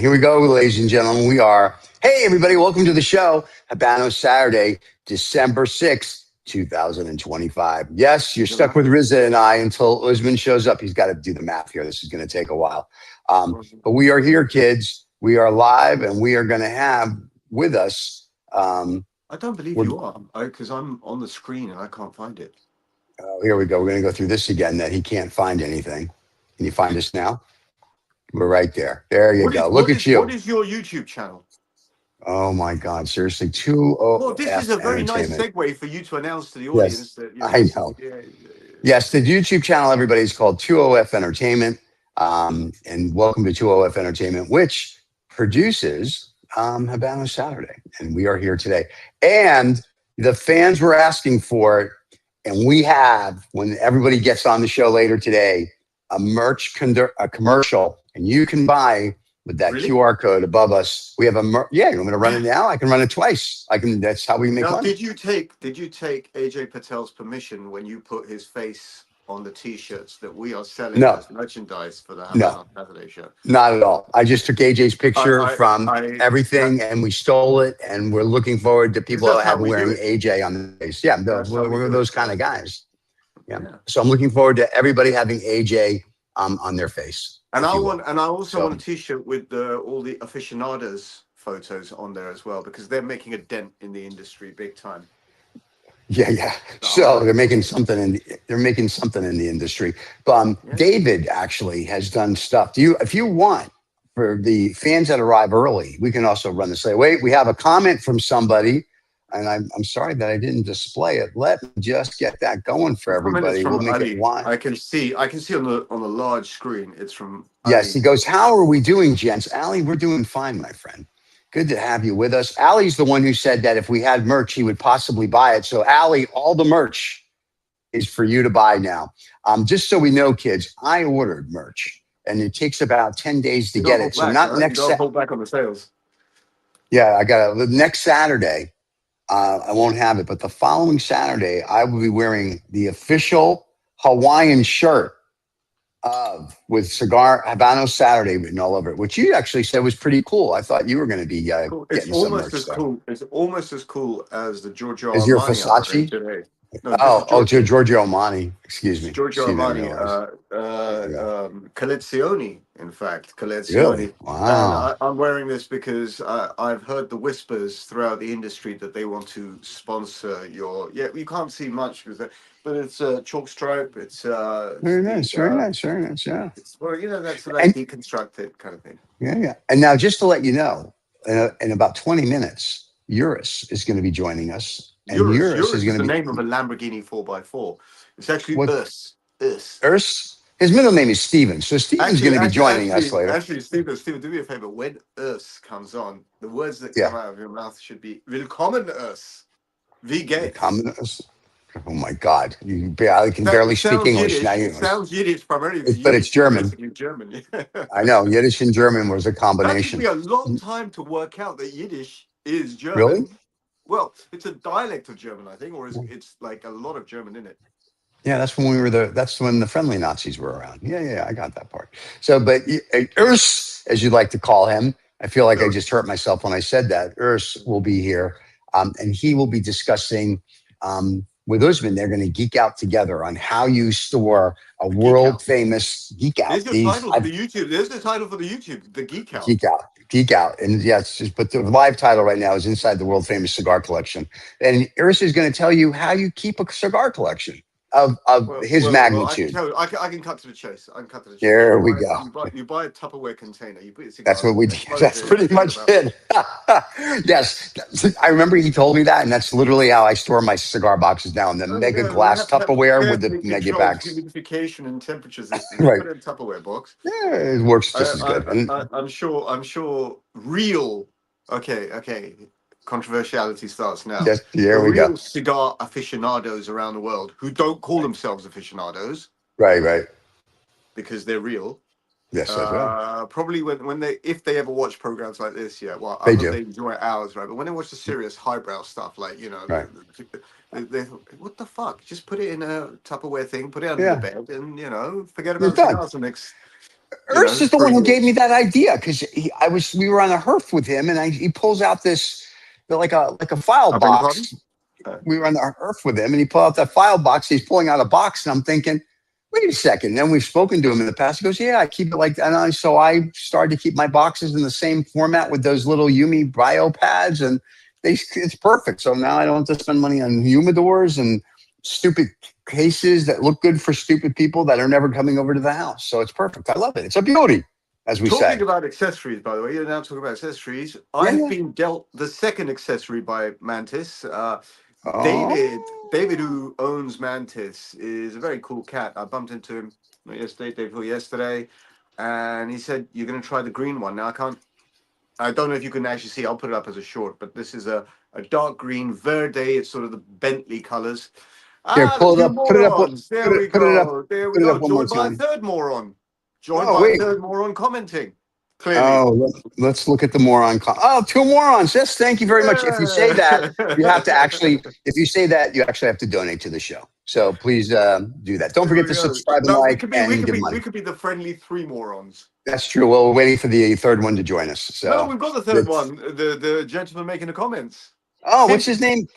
Here we go, ladies and gentlemen. We are. Hey, everybody. Welcome to the show. Habanos Saturday, December 6th, 2025. Yes, you're stuck with Reza and I until Usman shows up. He's got to do the math here. This is going to take a while. But we are here, kids. We are live, and we are going to have with us. I don't believe you are, because I'm on the screen and I can't find it. Here we go. We're going to go through this again, that he can't find anything. Can you find us now? We're right there. There you go. Look at you. What is your YouTube channel? Oh my God! Seriously, Well, this is a very nice segue for you to announce to the audience that. I know. Yes, the YouTube channel, everybody, is called 20F Entertainment, and welcome to 20F Entertainment, which produces Habanos Saturday, and we are here today. And the fans were asking for it, and we have, when everybody gets on the show later today, a commercial. And you can buy with that QR code above us. We have a you want me to run it now? I can run it twice. That's how we make money. Did you take AJ Patel's permission when you put his face on the T-shirts that we are selling as merchandise for the Habanos Saturday show? Not at all. I just took AJ's picture from everything, and we stole it, and we're looking forward to people wearing AJ on the face. Yeah, we're those kind of guys. Yeah. So I'm looking forward to everybody having AJ on their face. And I also want a T-shirt with all the aficionados photos on there as well, because they're making a dent in the industry big time. Yeah. So they're making something in the industry. David actually has done stuff. If you want, for the fans that arrive early, we can also run this. Wait, we have a comment from somebody. And I'm sorry that I didn't display it. Let me just get that going for everybody. We'll make it wide. I can see on the large screen. It's from Yes, he goes, how are we doing, gents? Ali, we're doing fine, my friend. Good to have you with us. Ali's the one who said that if we had merch, he would possibly buy it. So Ali, all the merch is for you to buy now. Just so we know, kids, I ordered merch, and it takes about 10 days to get it. So not next Saturday. Hold back on the sales. Yeah, I got it. Next Saturday. I won't have it, but the following Saturday, I will be wearing the official Hawaiian shirt with Habanos Saturday written all over it, which you actually said was pretty cool. I thought you were going to be getting some merch stuff. It's almost as cool as the Giorgio Armani. Is your Versace? Today. No, Giorgio Armani. Excuse me. Giorgio Armani. Collezioni, in fact. Collezioni. Really? Wow. And I'm wearing this because I've heard the whispers throughout the industry that they want to sponsor your. Yeah, you can't see much but it's a chalk stripe. It's very nice. Yeah. It's, that's like deconstructed kind of thing. Yeah. And now, just to let you know, in about 20 minutes, Eurus is going to be joining us. And Eurus is going to be the name of a Lamborghini 4x4. It's actually Urs. Urs? His middle name is Steven. So Steven's going to be joining us later. Actually, Steven, do me a favor. When Urs comes on, the words that come out of your mouth should be Willkommen Urs. Wie geht's? Willkommen Urs. Oh my God! I can barely speak English now. It sounds Yiddish primarily, but it's German. German. I know Yiddish and German was a combination. It took me a long time to work out that Yiddish is German. Really? Well, it's a dialect of German, I think, or it's like a lot of German in it. Yeah, that's when that's when the friendly Nazis were around. Yeah, I got that part. So, but Urs, as you'd like to call him, I feel like I just hurt myself when I said that. Urs will be here, and he will be discussing with Usman. They're going to geek out together on how you store a world famous geek out. There's the title for the YouTube. There's the title for the YouTube, the Geek Out. Geek out. And yes, but the live title right now is Inside the World Famous Cigar Collection. And Iris is going to tell you how you keep a cigar collection of his magnitude. I can cut to the chase. There we go. You buy a Tupperware container. You put a that's what we did. That's pretty much it. Yes. I remember he told me that, and that's literally how I store my cigar boxes now in the mega glass Tupperware with the mega bags. Humidification and temperatures. Right. Put it in a Tupperware box. Yeah, it works just as good. I'm sure real. Okay. Controversiality starts now. Yes, here we go. Cigar aficionados around the world who don't call themselves aficionados, right, because they're real. Yes, probably if they ever watch programs like this, they do. They enjoy ours, right? But when they watch the serious highbrow stuff, like right. they what the fuck? Just put it in a Tupperware thing, put it under the bed, and forget about cigars the next. You know, Urs is the one who gave me that idea because we were on a herf with him, and he pulls out this like a file I beg your pardon? box. We were on the herf with him, and he pulled out that file box. He's pulling out a box, and I'm thinking, wait a second. And then we've spoken to him in the past. He goes, yeah, I keep it like that. And so I started to keep my boxes in the same format with those little Yumi bio pads, and it's perfect. So now I don't have to spend money on humidors and stupid cases that look good for stupid people that are never coming over to the house. So it's perfect. I love it. It's a beauty, as we say. Talking about accessories, by the way, you're now talking about accessories. I've been dealt the second accessory by Mantis. David, who owns Mantis, is a very cool cat. I bumped into him day before yesterday, and he said, "You're going to try the green one." Now I don't know if you can actually see. I'll put it up as a short, but this is a dark green verde. It's sort of the Bentley colors. Here, pull it up. Put it up. There we go. There we go. One more Joined by a time. third moron. Joined by a third moron commenting. Clearly. Oh, let's look at the moron. Two morons. Yes, thank you very much. If you say that, you have to actually. If you say that, you actually have to donate to the show. So please do that. Don't forget to subscribe and like and give money. We could be the friendly three morons. That's true. Well, we're waiting for the third one to join us. So no, we've got the third one. The gentleman making the comments. Oh, what's his name?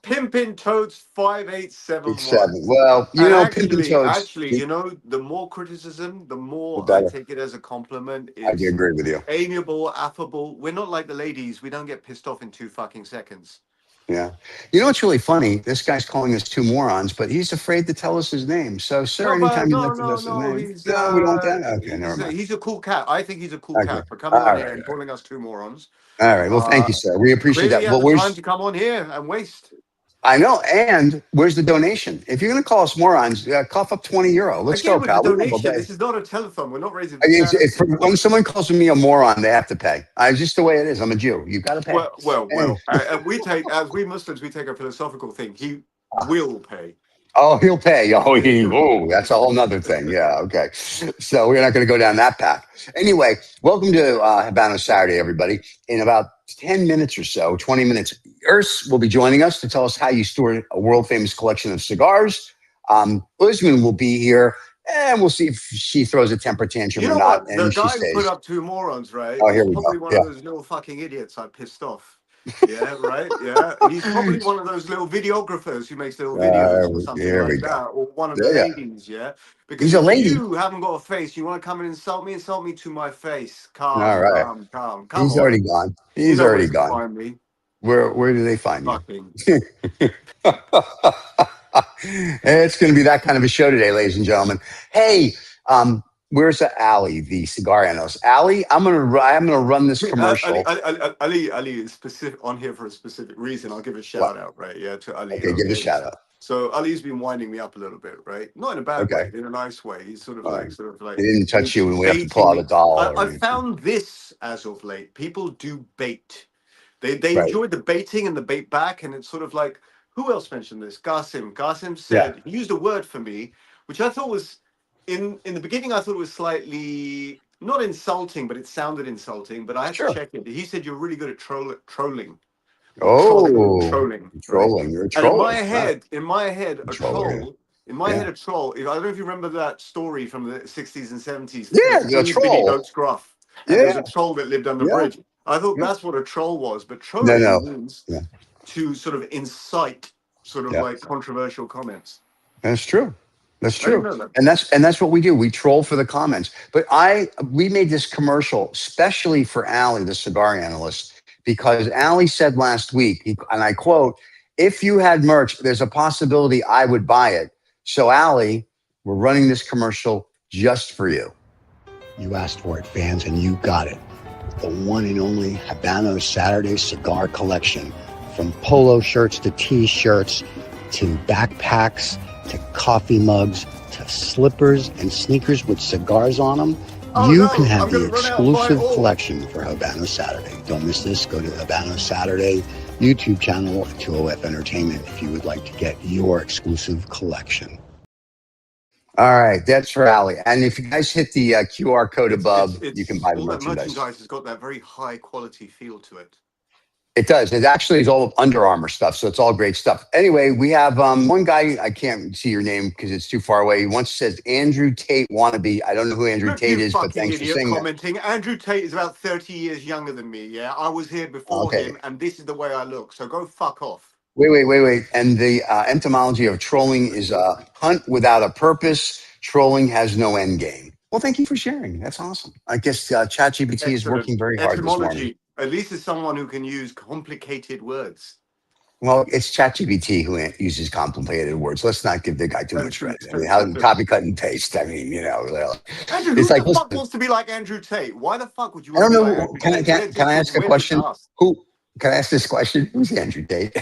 Pimpin' Toads 5871. Well, you know, Pimpin' Toads. Actually, you know, the more criticism, the more I take it as a compliment. I do agree with you. Amiable, affable. We're not like the ladies. We don't get pissed off in 2 fucking seconds. Yeah. You know what's really funny? This guy's calling us two morons, but he's afraid to tell us his name. So, sir, anytime you'd like to tell us his name. No, we don't want that. Okay, never mind. He's a cool cat. I think he's a cool cat for coming on here and calling us two morons. All right. Well, thank you, sir. We appreciate that. But where's time to come on here and waste? I know. And where's the donation? If you're going to call us morons, cough up €20. Let's go, pal. This is not a telethon. We're not raising. When someone calls me a moron, they have to pay. It's just the way it is. I'm a Jew. You got to pay. Well. As we Muslims, we take a philosophical thing. He will pay. Oh, he'll pay. That's a whole nother thing. Yeah, okay. So we're not going to go down that path. Anyway, welcome to Habanos Saturday, everybody. In about 10 minutes or so, 20 minutes, Urs will be joining us to tell us how you store a world-famous collection of cigars. Usman will be here, and we'll see if she throws a temper tantrum or not. What? The guy who put up two morons, right? Oh, here we go. Probably one of those little fucking idiots I pissed off. Yeah, right. Yeah, he's probably one of those little videographers who makes little videos or something like that, or one of the ladies. Yeah, because he's a lady. You haven't got a face. You want to come and insult me to my face. Calm. He's already gone. He's already gone. Find me. Where do they find you? It's going to be that kind of a show today, ladies and gentlemen. Hey, where's Ali, the cigar analyst? Ali, I'm gonna run this commercial. Ali is specific on here for a specific reason. I'll give a shout out, right? Yeah, to Ali. Okay, give a shout out. So Ali's been winding me up a little bit, right? Not in a bad way, in a nice way. He's sort of like. He didn't touch you when we have to pull out a doll. I found this as of late. People do bait. They enjoy the baiting and the bait back, and it's sort of like, who else mentioned this? Qasim said, he used a word for me, which I thought was. In the beginning, I thought it was slightly not insulting, but it sounded insulting. But I had to check it. He said you're really good at trolling. Trolling. You're a troll. And in my head, a troll. In my head, a troll. I don't know if you remember that story from the 60s and 70s. Yeah, a troll. Goat's gruff. And there's a troll that lived under the bridge. I thought that's what a troll was, but trolling means to sort of incite sort of like controversial comments. That's true. That's true. And that's what we do. We troll for the comments. But we made this commercial specially for Ali, the cigar analyst, because Ali said last week, and I quote, if you had merch, there's a possibility I would buy it. So Ali, we're running this commercial just for you. You asked for it, fans, and you got it. The one and only Habanos Saturday cigar collection. From polo shirts to t-shirts to backpacks to coffee mugs, to slippers and sneakers with cigars on them. You can have the exclusive collection for Habanos Saturday. Don't miss this. Go to Habanos Saturday YouTube channel at 2OF Entertainment if you would like to get your exclusive collection. All right, that's for Ali. And if you guys hit the QR code above, you can buy the merchandise. That merchandise has got that very high quality feel to it. It does. It actually is all Under Armour stuff, so it's all great stuff. Anyway, we have one guy. I can't see your name because it's too far away. He once says Andrew Tate wannabe. I don't know who Andrew Look, Tate you is, but fucking thanks for idiot saying that. commenting. Andrew Tate is about 30 years younger than me, yeah? I was here before Okay. him, and this is the way I look, so go fuck off. Wait. And the etymology of trolling is hunt without a purpose. Trolling has no end game. Well, thank you for sharing. That's awesome. I guess ChatGPT is Excellent. working very hard this morning. Etymology. At least it's someone who can use complicated words. Well, it's ChatGPT who uses complicated words. Let's not give the guy too much credit. I mean, how copy, cut, and paste. I mean, Andrew, it's who like, the fuck listen, wants to be like Andrew Tate? Why the fuck would you I want don't to be like know. Andrew Tate? Can I ask a question? Can I ask this question? Who's Andrew Tate?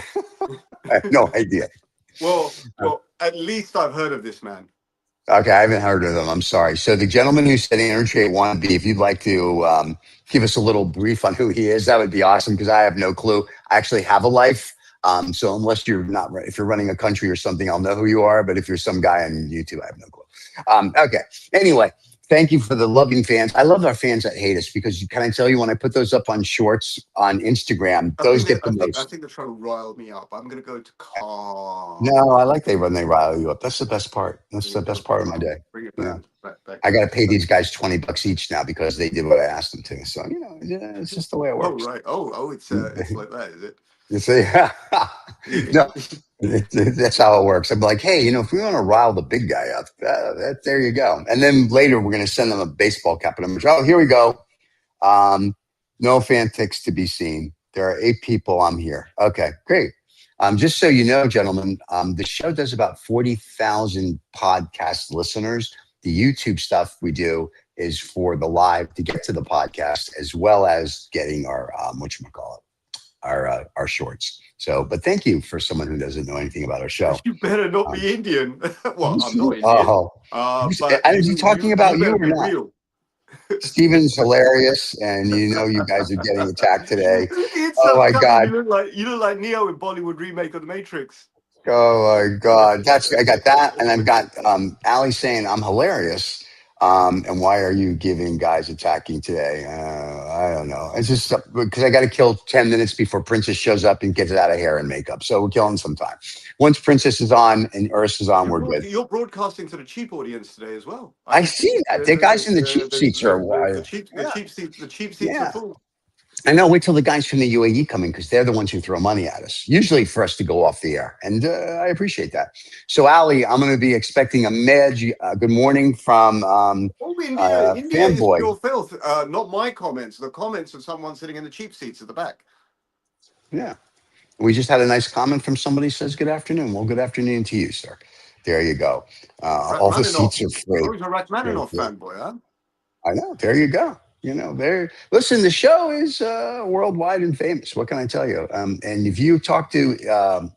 I have no idea. Well, at least I've heard of this man. Okay, I haven't heard of them. I'm sorry. So the gentleman who said Andrew Tate wannabe, if you'd like to give us a little brief on who he is, that would be awesome because I have no clue. I actually have a life. So unless you're not, if you're running a country or something, I'll know who you are. But if you're some guy on YouTube, I have no clue. Okay. Anyway, thank you for the loving fans. I love our fans that hate us because can I tell you, when I put those up on shorts on Instagram, those get the most. I think they're trying to rile me up. I'm going to go to calm. No, I like when they rile you up. That's the best part. That's the best part of my day. Bring it Yeah. back. I got to pay these guys $20 each now because they did what I asked them to. So, it's just the way it works. Oh, right. Oh, it's like that, is it? You see? No, that's how it works. I'm like, hey, if we want to rile the big guy up, there you go. And then later we're going to send them a baseball cap. And I'm like, oh, here we go. No fantics to be seen. There are 8 people. I'm here. Okay, great. Just so you know, gentlemen, the show does about 40,000 podcast listeners. The YouTube stuff we do is for the live to get to the podcast, as well as getting our our shorts. So, but thank you for someone who doesn't know anything about our show. You better not be Indian. Well, I'm not Indian. But is he talking about you or not? Real. Steven's hilarious, and you guys are getting attacked today. Oh my God! You look like Neo in Bollywood remake of The Matrix. Oh my God! I got that, and I've got Ali saying I'm hilarious. And why are you giving guys attacking today? I don't know. It's just because I got to kill 10 minutes before Princess shows up and gets out of hair and makeup. So we're killing some time. Once Princess is on and Urs is on, we're good. You're broadcasting to the cheap audience today as well. I see that. The guys in the cheap seats are the cheap seats are full. I know. Wait till the guys from the UAE come in because they're the ones who throw money at us, usually for us to go off the air. And I appreciate that. So, Ali, I'm going to be expecting a good morning from India is Fanboy. Pure filth. Not my comments. The comments of someone sitting in the cheap seats at the back. Yeah. We just had a nice comment from somebody who says, good afternoon. Well, good afternoon to you, sir. There you go. All the seats are free. Oh, he's a Rachmaninoff fanboy, huh? I know. There you go. Listen, the show is worldwide and famous. What can I tell you? And if you talk to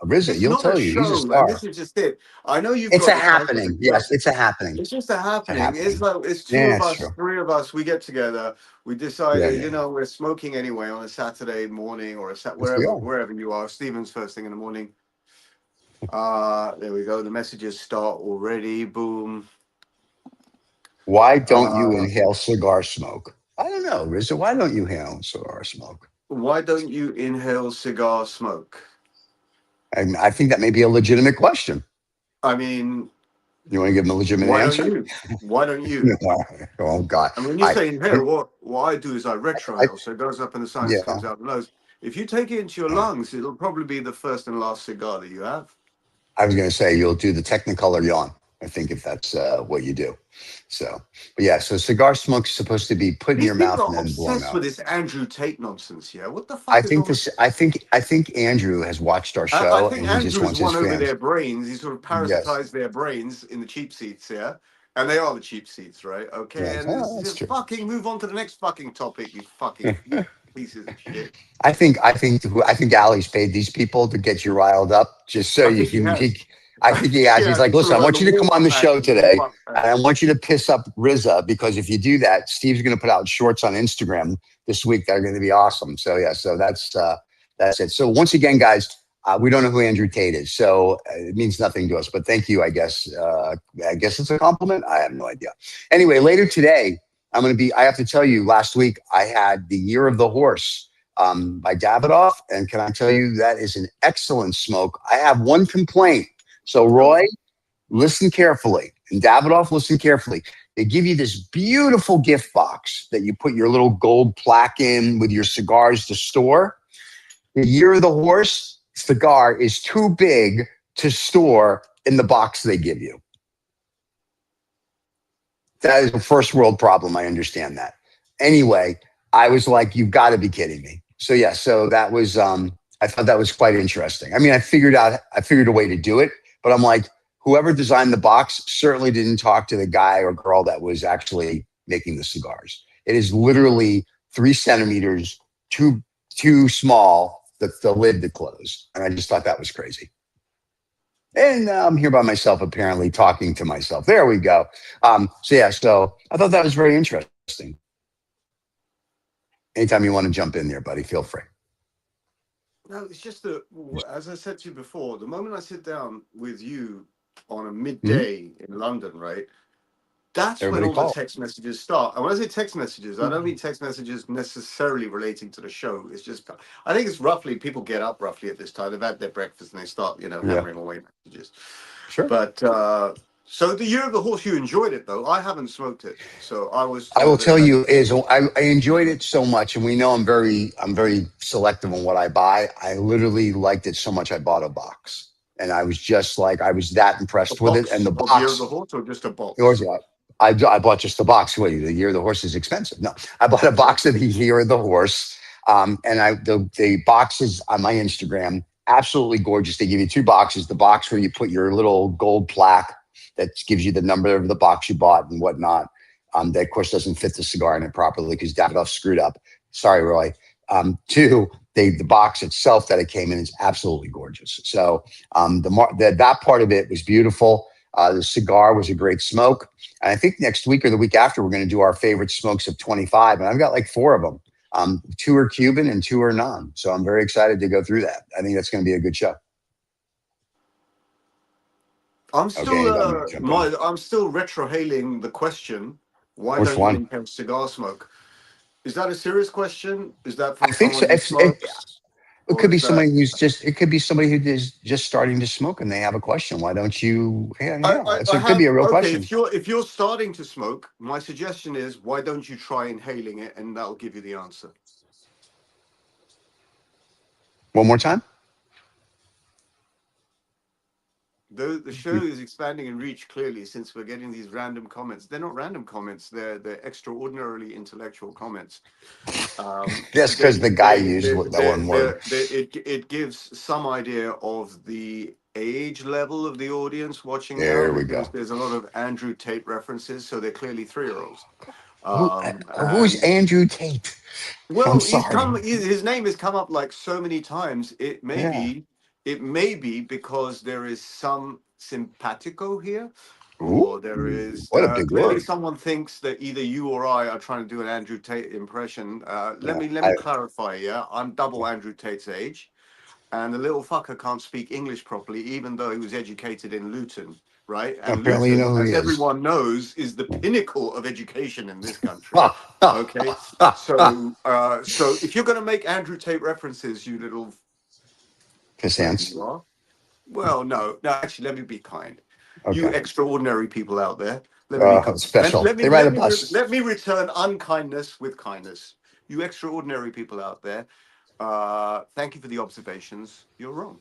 Reza, you'll tell you he's a star. This is just it. I know you've. It's a happening. Yes, it's a happening. It's just a happening. It's like it's 2 of us, 3 of us. We get together. We decide, we're smoking anyway on a Saturday morning or wherever you are. Stephen's first thing in the morning. There we go. The messages start already. Boom. Why don't you inhale cigar smoke? I don't know, Reza. Why don't you inhale cigar smoke? Why don't you inhale cigar smoke? I think that may be a legitimate question. I mean, you want to give him a legitimate answer? Why don't you? Oh God! I mean, when you say inhale, what I do is I retrohale, so it goes up and the sinus comes out the nose. If you take it into your lungs, it'll probably be the first and last cigar that you have. I was going to say you'll do the Technicolor yawn. I think if that's what you do. So, but yeah, so cigar smoke is supposed to be put in your mouth and then blown out. Obsessed with this Andrew Tate nonsense, yeah. What the fuck? I think Andrew has watched our show. I think Andrew's won over their brains. He sort of parasitized their brains in the cheap seats, yeah. And they are the cheap seats, right? Okay, and just fucking move on to the next fucking topic. You fucking pieces of shit. I think Ali's paid these people to get you riled up, just so you can. I think he has. He's like, listen, I want you to come on the show today, and I want you to piss up Reza, because if you do that, Steve's going to put out shorts on Instagram this week that are going to be awesome. So yeah, so that's it. So once again, guys, we don't know who Andrew Tate is, so it means nothing to us. But thank you, I guess. I guess it's a compliment. I have no idea. Anyway, later today, I have to tell you, last week I had the Year of the Horse by Davidoff. And can I tell you, that is an excellent smoke. I have one complaint. So, Roy, listen carefully. And Davidoff, listen carefully. They give you this beautiful gift box that you put your little gold plaque in with your cigars to store. The Year of the Horse cigar is too big to store in the box they give you. That is a first world problem. I understand that. Anyway, I was like, you've got to be kidding me. So yeah, so that was I thought that was quite interesting. I mean, I figured a way to do it, but I'm like, whoever designed the box certainly didn't talk to the guy or girl that was actually making the cigars. It is literally 3 centimeters too small, the lid to close. And I just thought that was crazy. And I'm here by myself, apparently talking to myself. There we go. So I thought that was very interesting. Anytime you want to jump in there, buddy, feel free. No, it's just that, as I said to you before, the moment I sit down with you on a midday in London, right? That's when all the text messages start. And when I say text messages, I don't mean text messages necessarily relating to the show. It's just, I think it's roughly, people get up roughly at this time. They've had their breakfast and they start, hammering away messages. Sure. But, so the Year of the Horse, you enjoyed it though. I haven't smoked it. So I will tell you I enjoyed it so much. And we know I'm very selective on what I buy. I literally liked it so much. I bought a box. And I was just like, I was that impressed with it. And the box. Year of the Horse or just a box? I bought just the box. Wait, the Year of the Horse is expensive. No, I bought a box of the Year of the Horse. And the boxes on my Instagram, absolutely gorgeous. They give you 2 boxes. The box where you put your little gold plaque that gives you the number of the box you bought and whatnot. That of course doesn't fit the cigar in it properly because Davidoff screwed up. Sorry, Roy. 2, the box itself that it came in is absolutely gorgeous. So that part of it was beautiful. The cigar was a great smoke. And I think next week or the week after, we're going to do our favorite smokes of 25. And I've got like 4 of them. 2 are Cuban and 2 are non. So I'm very excited to go through that. I think that's going to be a good show. I'm still I'm still retrohaling the question. Why don't you inhale cigar smoke? Is that a serious question? Is that from someone who smokes? It could be somebody who's just starting to smoke and they have a question. Why don't you? It could be a real question. If you're starting to smoke, my suggestion is why don't you try inhaling it, and that'll give you the answer. One more time. The show is expanding in reach clearly since we're getting these random comments. They're not random comments. They're extraordinarily intellectual comments. Yes, because the guy used that one word. It gives some idea of the age level of the audience watching. There we go. There's a lot of Andrew Tate references, so they're clearly 3-year-olds. Who's Andrew Tate? Well, his name has come up like so many times. It may be because there is some simpatico here, or there is clearly someone thinks that either you or I are trying to do an Andrew Tate impression. Let me clarify. Yeah, I'm double Andrew Tate's age, and the little fucker can't speak English properly, even though he was educated in Luton. Right, and apparently Luton, you know who as he everyone knows, is the pinnacle of education in this country. Okay, so if you're going to make Andrew Tate references, you little pissants. Well, no, actually, let me be kind. Okay. You extraordinary people out there, let me be kind. Special. Let me return unkindness with kindness. You extraordinary people out there, thank you for the observations. You're wrong.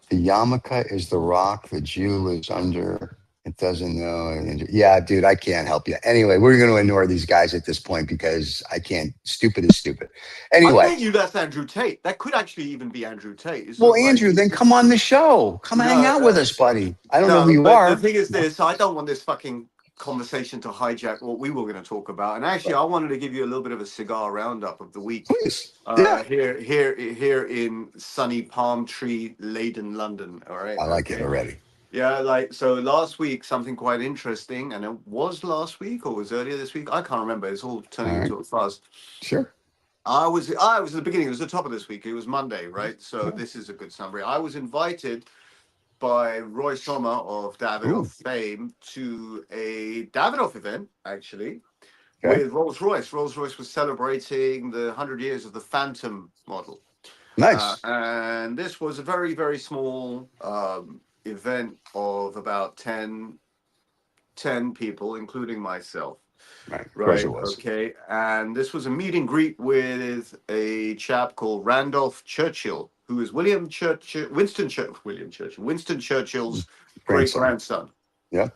The yarmulke is the rock. The Jew lives under. It doesn't know. Yeah, dude, I can't help you. Anyway, we're going to ignore these guys at this point because I can't. Stupid is stupid. Anyway. I bet you that's Andrew Tate. That could actually even be Andrew Tate. Well, Andrew, then come on the show. Come hang out with us, buddy. I don't know who you are. The thing is this. I don't want this fucking conversation to hijack what we were going to talk about. And actually, I wanted to give you a little bit of a cigar roundup of the week. Please. Here in sunny palm tree laden London. All right. I like it already. Yeah, so last week something quite interesting, and it was last week or was earlier this week. I can't remember. It's all turning into a fuzz. Sure. I was at the beginning. It was the top of this week. It was Monday, right? So this is a good summary. I was invited by Roy Sommer of Davidoff fame to a Davidoff event, actually, with Rolls-Royce. Rolls-Royce was celebrating the 100 years of the Phantom model. Nice. And this was a very, very small event of about 10 people, including myself. Right. Of course Right. it was. Okay. And this was a meet and greet with a chap called Randolph Churchill, who is Winston Churchill's great grandson. Yeah.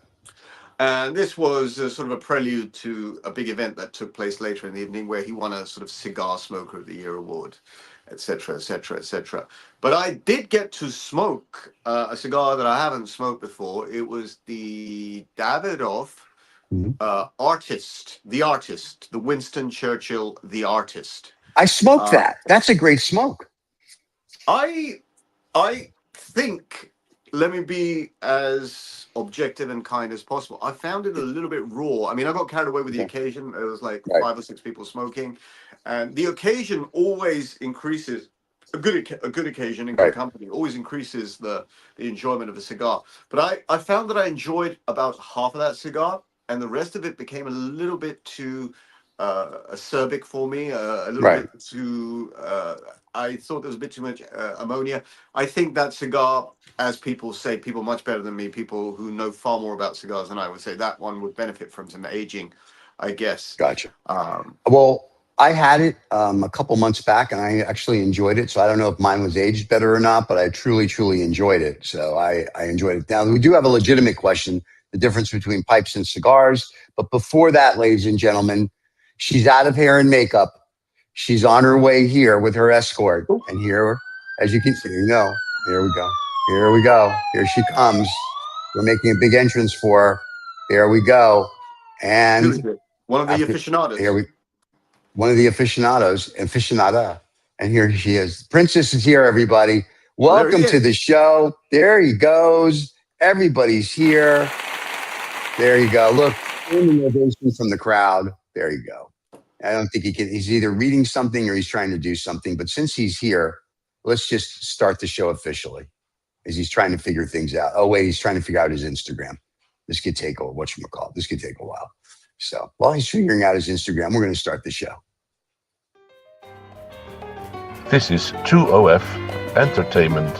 And this was sort of a prelude to a big event that took place later in the evening where he won a sort of Cigar Smoker of the Year award, etc., etc., etc. But I did get to smoke a cigar that I haven't smoked before. It was the Davidoff the Winston Churchill, the artist. I smoked that. That's a great smoke. I think, let me be as objective and kind as possible. I found it a little bit raw. I mean, I got carried away with the occasion. There was like 5 or 6 people smoking, and the occasion always increases. A good occasion in good company always increases the enjoyment of a cigar. But I found that I enjoyed about half of that cigar, and the rest of it became a little bit too acerbic for me. A little bit too. I thought there was a bit too much ammonia. I think that cigar, as people say, people much better than me, people who know far more about cigars than I, would say that one would benefit from some aging, I guess. Gotcha. Well, I had it a couple months back, and I actually enjoyed it. So I don't know if mine was aged better or not, but I truly, truly enjoyed it. So I enjoyed it. Now, we do have a legitimate question, the difference between pipes and cigars. But before that, ladies and gentlemen, she's out of hair and makeup. She's on her way here with her escort. And here, as you can see, here we go. Here we go. Here she comes. We're making a big entrance for her. There we go. And one of the aficionados. One of the aficionada. And here she is. Princess is here, everybody. Welcome to the show. There he goes. Everybody's here. There you go. Look, innovation from the crowd. There you go. I don't think he's either reading something or he's trying to do something. But since he's here, let's just start the show officially as he's trying to figure things out. Oh, wait, he's trying to figure out his Instagram. This could take a while. So while he's figuring out his Instagram, we're going to start the show. This is 2OF Entertainment.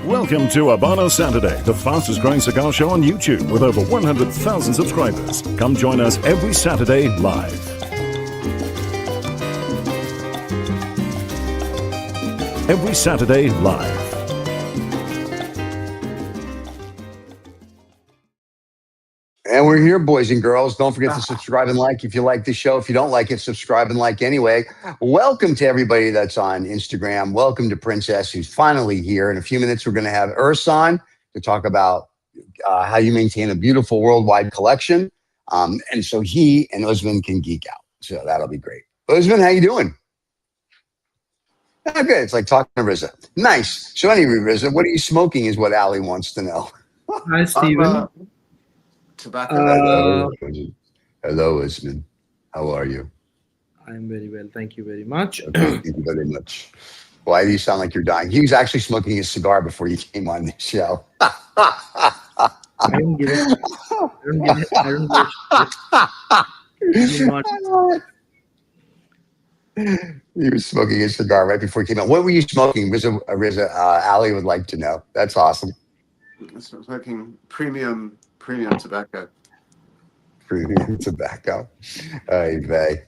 Welcome to Habanos Saturday, the fastest growing cigar show on YouTube with over 100,000 subscribers. Come join us every Saturday live. Every Saturday live. And we're here, boys and girls. Don't forget to subscribe and like if you like the show. If you don't like it, subscribe and like anyway. Welcome to everybody that's on Instagram. Welcome to Princess, who's finally here. In a few minutes, we're going to have Ursan to talk about how you maintain a beautiful worldwide collection. And so he and Usman can geek out. So that'll be great. Usman, how you doing? Oh, good. It's like talking to Reza. Nice. So anyway, Reza, what are you smoking is what Ali wants to know. Hi, Steven. Tobacco. Hello, Usman. How are you? I'm very well. Thank you very much. Thank you very much. Why do you sound like you're dying? He was actually smoking a cigar before you came on the show. I don't give it. He was smoking a cigar right before he came out. What were you smoking? Reza, Ali would like to know. That's awesome. Smoking premium tobacco. Premium tobacco. Okay.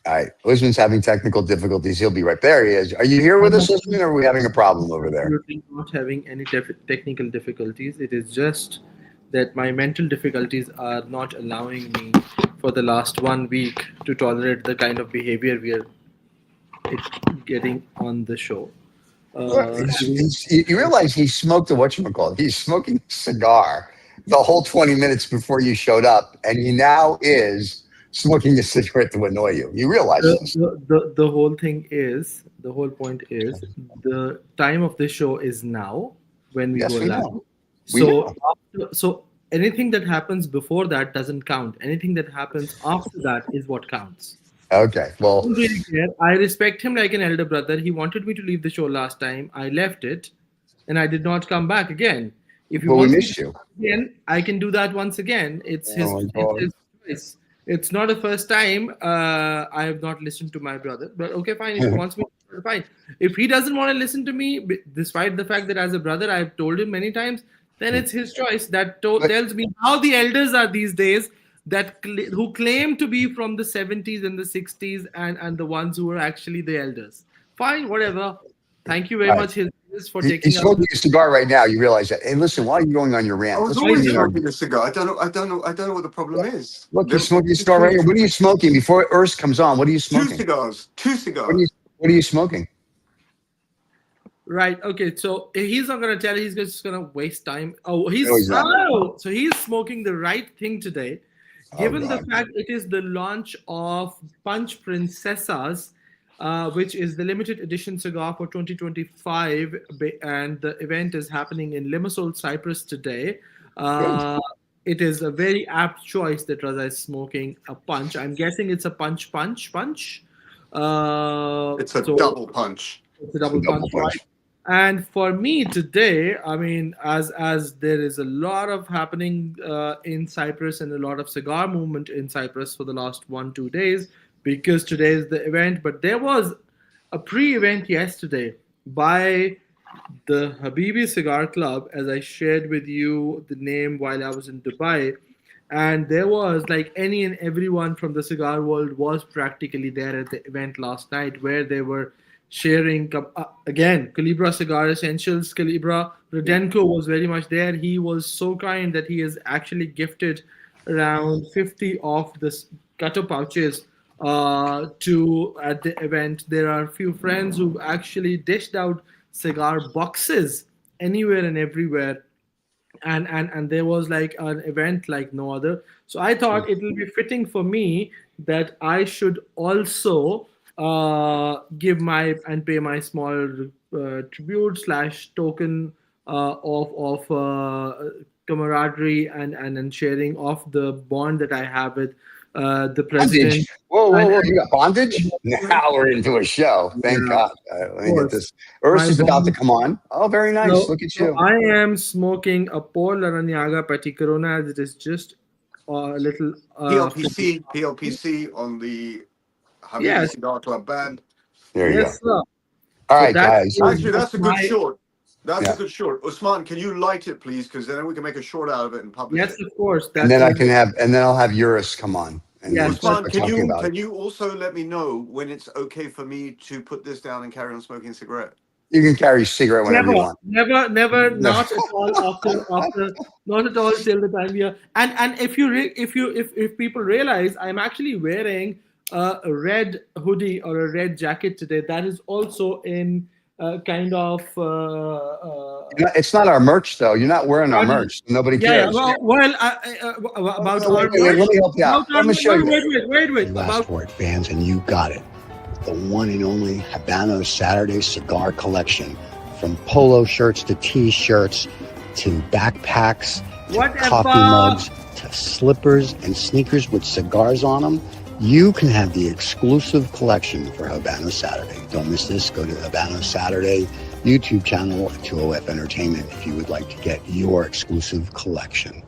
All right. Usman's having technical difficulties. He'll be right there. He is. Are you here with us, Usman, or are we having a problem over there? Absolutely not having any technical difficulties. It is just that my mental difficulties are not allowing me for the last 1 week to tolerate the kind of behavior we are getting on the show. You realize he smoked a whatchamacallit. He's smoking a cigar the whole 20 minutes before you showed up, and he now is smoking a cigarette to annoy you. You realize this? The whole point is the time of the show is now when we go live. So anything that happens before that doesn't count. Anything that happens after that is what counts. Okay, well, I don't really care. I respect him like an elder brother. He wanted me to leave the show last time. I left it, and I did not come back again. If you Well, we want me missed to you. again, I can do that once again. It's his choice. It's not the first time I have not listened to my brother. But okay, fine. If he wants me, fine. If he doesn't want to listen to me, despite the fact that as a brother I've told him many times, then it's his choice. That tells me how the elders are these days. Who claim to be from the 70s and the 60s, and the ones who are actually the elders. Fine, whatever. Thank you very much for taking. He's smoking a cigar right now. You realize that? Hey, listen, why are you going on your rant? I was always smoking a cigar. I don't know what the problem is. Look, you're smoking a cigar right here. What are you smoking? Before Urs comes on, what are you smoking? Two cigars. What are you smoking? Right. Okay. So he's not gonna tell you. He's just gonna waste time. Oh, so he's smoking the right thing today, given the fact it is the launch of Punch Princesas, which is the limited edition cigar for 2025, and the event is happening in Limassol, Cyprus today. It is a very apt choice that Reza is smoking a punch. I'm guessing it's a punch. It's a double punch. It's a double punch. Right? And for me today, I mean, as there is a lot of happening in Cyprus and a lot of cigar movement in Cyprus for the last 1-2 days, because today is the event. But there was a pre-event yesterday by the Habibi Cigar Club, as I shared with you the name while I was in Dubai. And there was like any and everyone from the cigar world was practically there at the event last night, where they were sharing again Calibra Cigar Essentials. Calibra Rodenko was very much there. He was so kind that he has actually gifted around 50 of the cutter pouches to at the event. There are a few friends who actually dished out cigar boxes anywhere and everywhere, and there was like an event like no other. So I thought it will be fitting for me that I should also give my and pay my small tribute / token of camaraderie and sharing of the bond that I have with the president. Bondage. Whoa! You got bondage? Now we're into a show. Thank God. Let me get this. Urs is about to come on. Oh, very nice. Look at you. I am smoking a Paul Laraniaga Petit Corona. It is just a little PLPC on the Habibi Cigar Club band. There you go. Sir. All right, guys. Actually, that's a good short. That's a good short. Usman, can you light it, please? Because then we can make a short out of it and publish it. Yes, of course. And then I'll have Urus come on. And Usman, can you also let me know when it's okay for me to put this down and carry on smoking a cigarette? You can carry a cigarette whenever you want. Never, not at all. After, not at all till the time we are. And if people realize, I'm actually wearing a red hoodie or a red jacket today. That is also in kind of. It's not our merch, though. You're not wearing our merch. Nobody cares. About our merch. Let me help you out. Let me show you. Wait. Last word, fans, and you got it. The one and only Habanos Saturday cigar collection. From polo shirts to T-shirts to backpacks to coffee mugs to slippers and sneakers with cigars on them. You can have the exclusive collection for Habanos Saturday. Don't miss this. Go to Habanos Saturday YouTube channel at 2OF Entertainment if you would like to get your exclusive collection.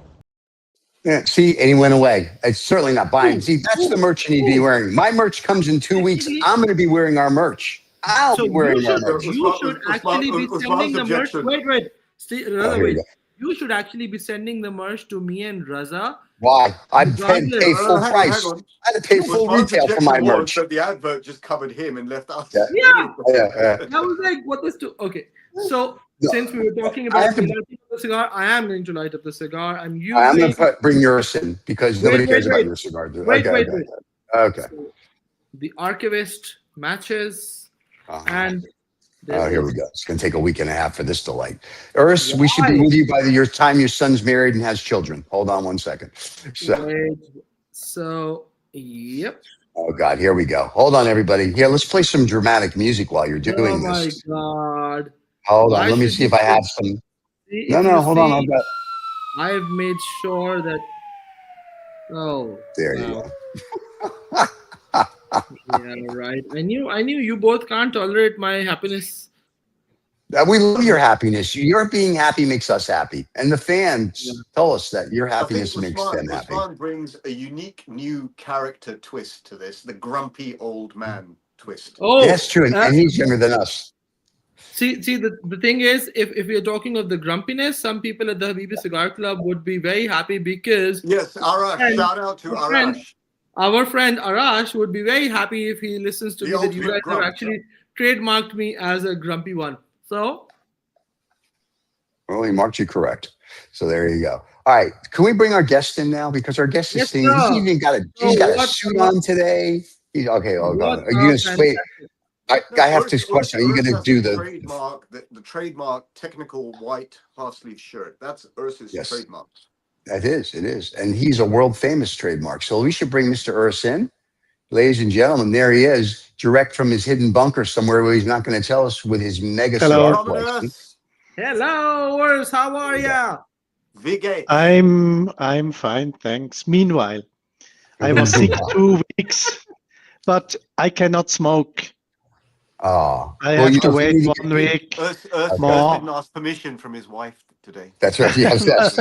Yeah, see, and he went away. It's certainly not buying. See, that's the merch you need to be wearing. My merch comes in 2 weeks. I'm going to be wearing our merch. I'll be wearing our merch. You should actually be sending the merch. Wait. Wait. You should actually be sending the merch to me and Reza. Why? I paid full price. I had to pay full retail for my merch. But the advert just covered him and left us. Yeah. I was like, what is to? Okay, so since we were talking about lighting up the cigar, I am going to light up the cigar. I'm going to bring yours in because nobody cares about your cigar. Wait. Okay. So, the Archivist matches and. Here we go. It's going to take a week and a half for this to light. Urs, we should be with you by the time your son's married and has children. Hold on 1 second. Yep. Oh, God. Here we go. Hold on, everybody. Here, let's play some dramatic music while you're doing this. Oh, my God. Hold on. Let me see if I have some. No, hold on. I've made sure that. Oh. There you go. Yeah, right. I knew you both can't tolerate my happiness. We love your happiness. Your being happy makes us happy. And the fans tell us that your happiness makes them happy. Sman brings a unique new character twist to this, the grumpy old man twist. Oh, that's true. And he's younger than us. See, the thing is, if you're talking of the grumpiness, some people at the Habibi Cigar Club would be very happy because yes, Arash, shout out to Arash. Our friend Arash would be very happy if he listens to me that you guys have actually trademarked me as a grumpy one. So, well, he marked you correct. So there you go. All right, can we bring our guest in now? Because our guest is singing. He's even got a suit on today. Okay, hold on. Are you going to wait? I have to question. Are you going to do the trademark technical white half sleeve shirt? That's Ursa's trademark. It is. And he's a world famous trademark. So we should bring Mr. Urs in. Ladies and gentlemen, there he is, direct from his hidden bunker somewhere where he's not going to tell us with his mega cigar collection. Hello, Urs. How are ya? Vigay. I'm fine, thanks. Meanwhile, I was sick 2 weeks, but I cannot smoke. Oh, I have to wait 1 week. Urs didn't ask permission from his wife today. That's right. Yes.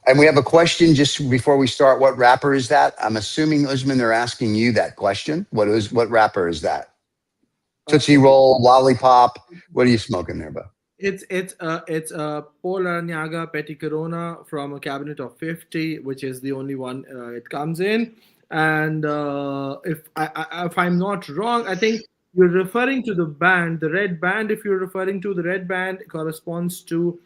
And we have a question just before we start. What wrapper is that? I'm assuming, Usman, they're asking you that question. What wrapper is that? Tootsie Roll, Lollipop. What are you smoking there, bud? It's a Polar Niaga Petit Corona from a cabinet of 50, which is the only one it comes in. And if I'm not wrong, I think you're referring to the band, the red band. If you're referring to the red band, it corresponds to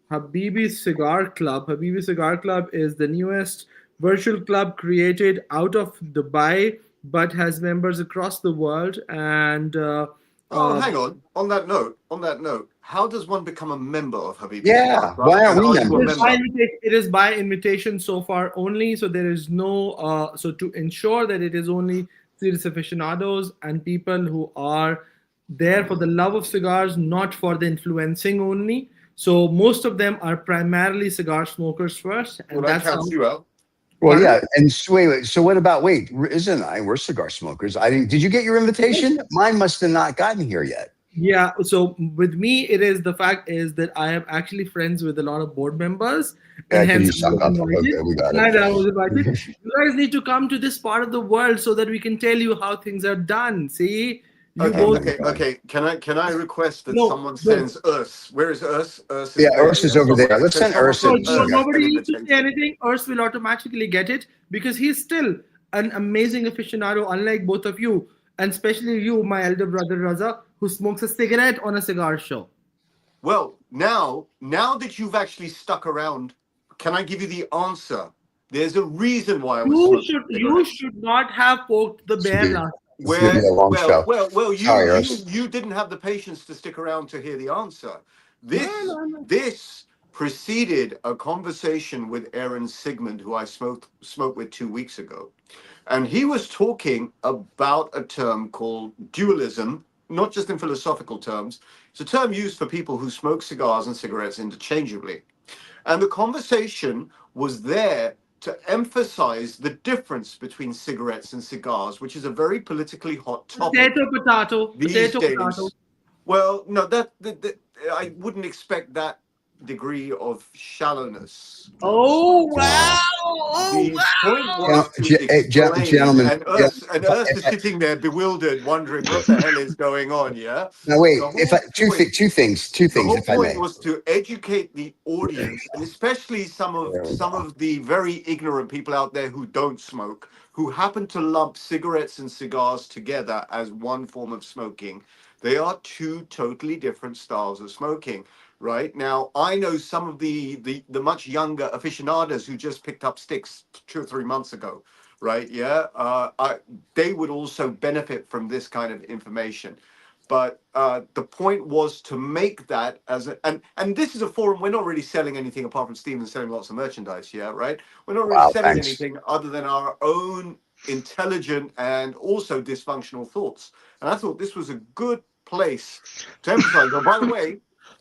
Habibi Cigar Club. Habibi Cigar Club is the newest virtual club created out of Dubai, but has members across the world. And hang on. On that note, how does one become a member of Habibi? Yeah, why aren't we members? It is by invitation so far only. So there is no. So to ensure that it is only serious aficionados and people who are there for the love of cigars, not for the influencing only. So most of them are primarily cigar smokers first, and that counts you out. Well, yeah, and wait. So what about we're cigar smokers. Did you get your invitation? Mine must have not gotten here yet. Yeah. So with me, it is the fact is that I am actually friends with a lot of board members, and hence I was invited. You guys need to come to this part of the world so that we can tell you how things are done. See. Okay. Can I request that someone sends Urs? Where is Urs? Urs is over there. Let's send Urs. Nobody needs to say anything. Urs will automatically get it because he's still an amazing aficionado, unlike both of you, and especially you, my elder brother Reza, who smokes a cigarette on a cigar show. Well, now that you've actually stuck around, can I give you the answer? There's a reason why I was. You should not have poked the bear last. You didn't have the patience to stick around to hear the answer. This preceded a conversation with Aaron Sigmund, who I smoked with 2 weeks ago. And he was talking about a term called dualism, not just in philosophical terms. It's a term used for people who smoke cigars and cigarettes interchangeably. And the conversation was there to emphasize the difference between cigarettes and cigars, which is a very politically hot topic. Potato. Well, no, I wouldn't expect that degree of shallowness. Oh wow! Gentlemen, and Urs is sitting there bewildered, wondering what the hell is going on. Yeah. Now wait. Two things. The whole point was to educate the audience, and especially some of the very ignorant people out there who don't smoke, who happen to lump cigarettes and cigars together as one form of smoking. They are two totally different styles of smoking. Right now, I know some of the much younger aficionados who just picked up sticks 2 or 3 months ago, right? Yeah, they would also benefit from this kind of information. But the point was to make that as and this is a forum. We're not really selling anything apart from Steven selling lots of merchandise. Yeah, right. We're not really selling anything other than our own intelligent and also dysfunctional thoughts. And I thought this was a good place to emphasize. Oh,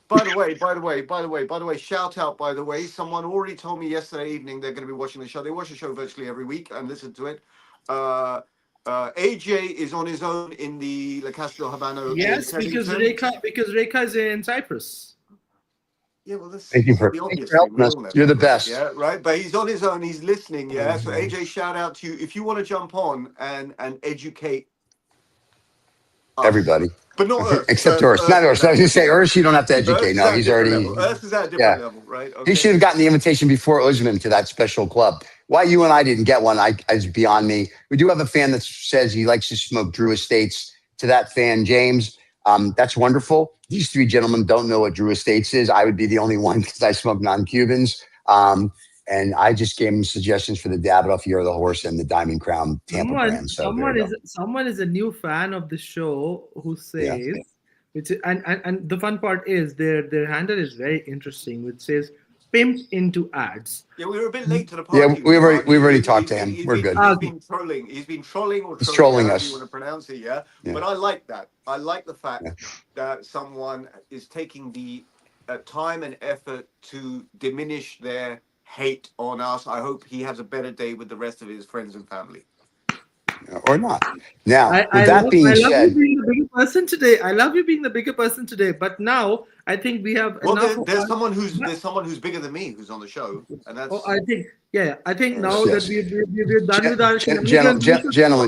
by the way, shout out, by the way, someone already told me yesterday evening they're going to be watching the show. They watch the show virtually every week and listen to it. AJ is on his own in the La Casa del Habano. Yes, because Reka is in Cyprus. Yeah, well, that's Thank you for the obvious thing. helping us. You're the best. Yeah, right. But he's on his own. He's listening. Yeah. So AJ, shout out to you if you want to jump on and educate us. Everybody. But not Earth. Except Urs. Not Urs. I was going to say Urs, you don't have to educate. No, he's already. Earth is at a different level, right? Okay. He should have gotten the invitation before Usman to that special club. Why you and I didn't get one is beyond me. We do have a fan that says he likes to smoke Drew Estates. To that fan, James, that's wonderful. These three gentlemen don't know what Drew Estates is. I would be the only one because I smoke non-Cubans. And I just gave him suggestions for the Davidoff Year of the Horse and the Diamond Crown Tampa brand. So someone is a new fan of the show who says, which and the fun part is their handle is very interesting, which says pimped into ads. Yeah, we were a bit late to the party. Yeah, we've already talked to him. We're good. He's been trolling. He's been trolling or he's trolling us. You want to pronounce it, yeah? But I like that. I like the fact that someone is taking the time and effort to diminish their hate on us. I hope he has a better day with the rest of his friends and family. Or not. Now, that being said, I love you being the bigger person today. I love you being the bigger person today. But now I think we have. Well, there's someone who's bigger than me who's on the show, and that's. Oh, I think now that we're done with our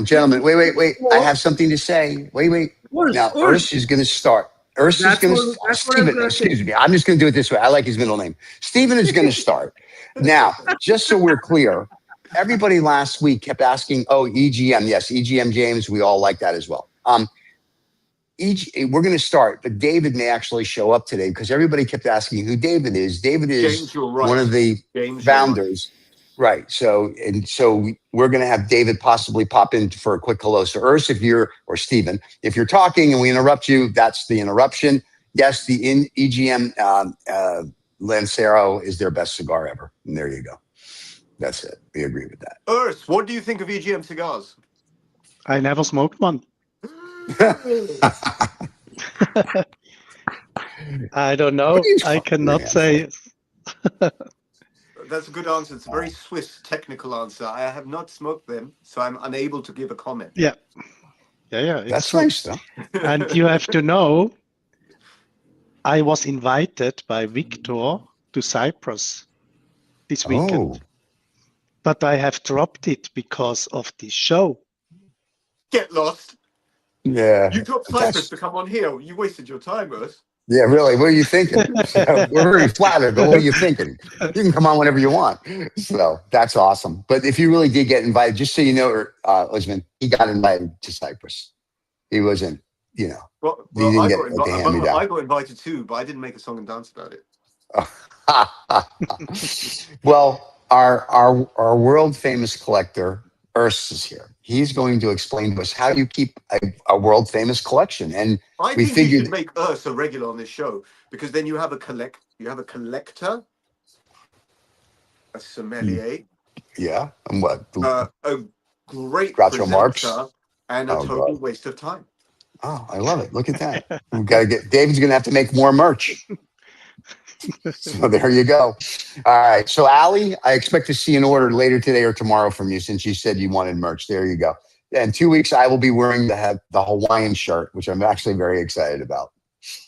gentlemen. Wait. I have something to say. Wait. Now, Urs is going to start. Urs is going to start. Steven, excuse me. I'm just going to do it this way. I like his middle name. Steven is going to start. Now, just so we're clear, everybody last week kept asking, EGM. Yes, EGM, James. We all like that as well. We're going to start, but David may actually show up today because everybody kept asking who David is. David is one of the founders. Right. So we're going to have David possibly pop in for a quick hello. So Urs, or Steven, if you're talking and we interrupt you, that's the interruption. Yes, the EGM Lancero is their best cigar ever. And there you go. That's it. We agree with that. Urs, what do you think of EGM cigars? I never smoked one. I don't know. I cannot say. That's a good answer. It's a very Swiss technical answer. I have not smoked them, so I'm unable to give a comment. Yeah. That's nice, though. And you have to know, I was invited by Victor to Cyprus this weekend. But I have dropped it because of this show. Get lost. Yeah. You dropped Cyprus to come on here. You wasted your time, Urs. Yeah, really. What are you thinking? We're very flattered, but what are you thinking? You can come on whenever you want. So that's awesome. But if you really did get invited, just so you know, Usman, he got invited to Cyprus. He wasn't, he didn't I got invited too, but I didn't make a song and dance about it. Well, our world famous collector, Urs, is here. He's going to explain to us how you keep a world famous collection. And I think you should make Urs a regular on this show because then you have a collector, a sommelier, and what? A great Groucho Marx, and a total waste of time. Oh, I love it! Look at that. We've got to David's going to have to make more merch. So there you go. All right. So Ali, I expect to see an order later today or tomorrow from you since you said you wanted merch. There you go. In 2 weeks, I will be wearing the Hawaiian shirt, which I'm actually very excited about.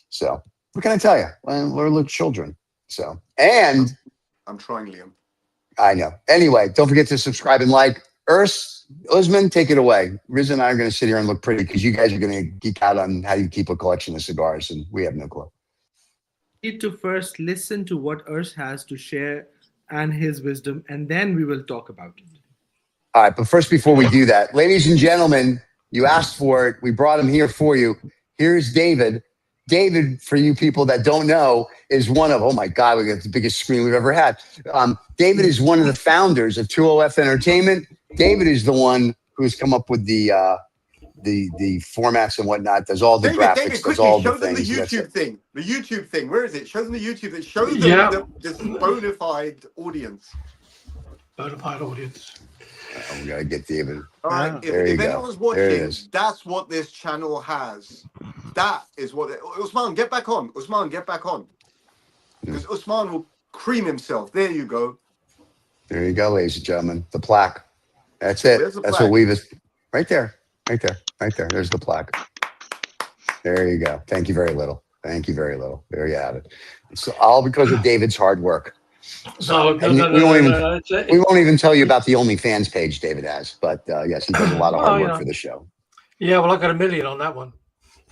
So what can I tell you? Well, we're little children. So, and I'm trying, Liam. I know. Anyway, don't forget to subscribe and like. Usman, take it away. Reza and I are going to sit here and look pretty because you guys are going to geek out on how you keep a collection of cigars, and we have no clue. Need to first listen to what Urs has to share and his wisdom, and then we will talk about it. All right, but first, before we do that, ladies and gentlemen, you asked for it. We brought him here for you. Here's David. David, for you people that don't know, is one of, oh my God, we got the biggest screen we've ever had. David is one of the founders of 20F Entertainment. David is the one who's come up with the formats and whatnot, does all the graphics, David, does all the things. Show them the YouTube thing. Where is it? Show them the YouTube thing. Show them this bona fide audience. Bona fide audience. We got to get David. All right. If anyone's watching, that's what this channel has. That is what Usman, get back on. Usman, get back on. Because Usman will cream himself. There you go. There you go, ladies and gentlemen. The plaque. That's it. That's what we've right there. Right there. Right there. There's the plaque. There you go. Thank you very little. Thank you very little. There you have it. It's all because of David's hard work. No, And no, no, we no, won't no, even no. we won't even tell you about the OnlyFans page David has. But yes, he does a lot of hard Well, work for the show. yeah, well, I got 1 million on that one.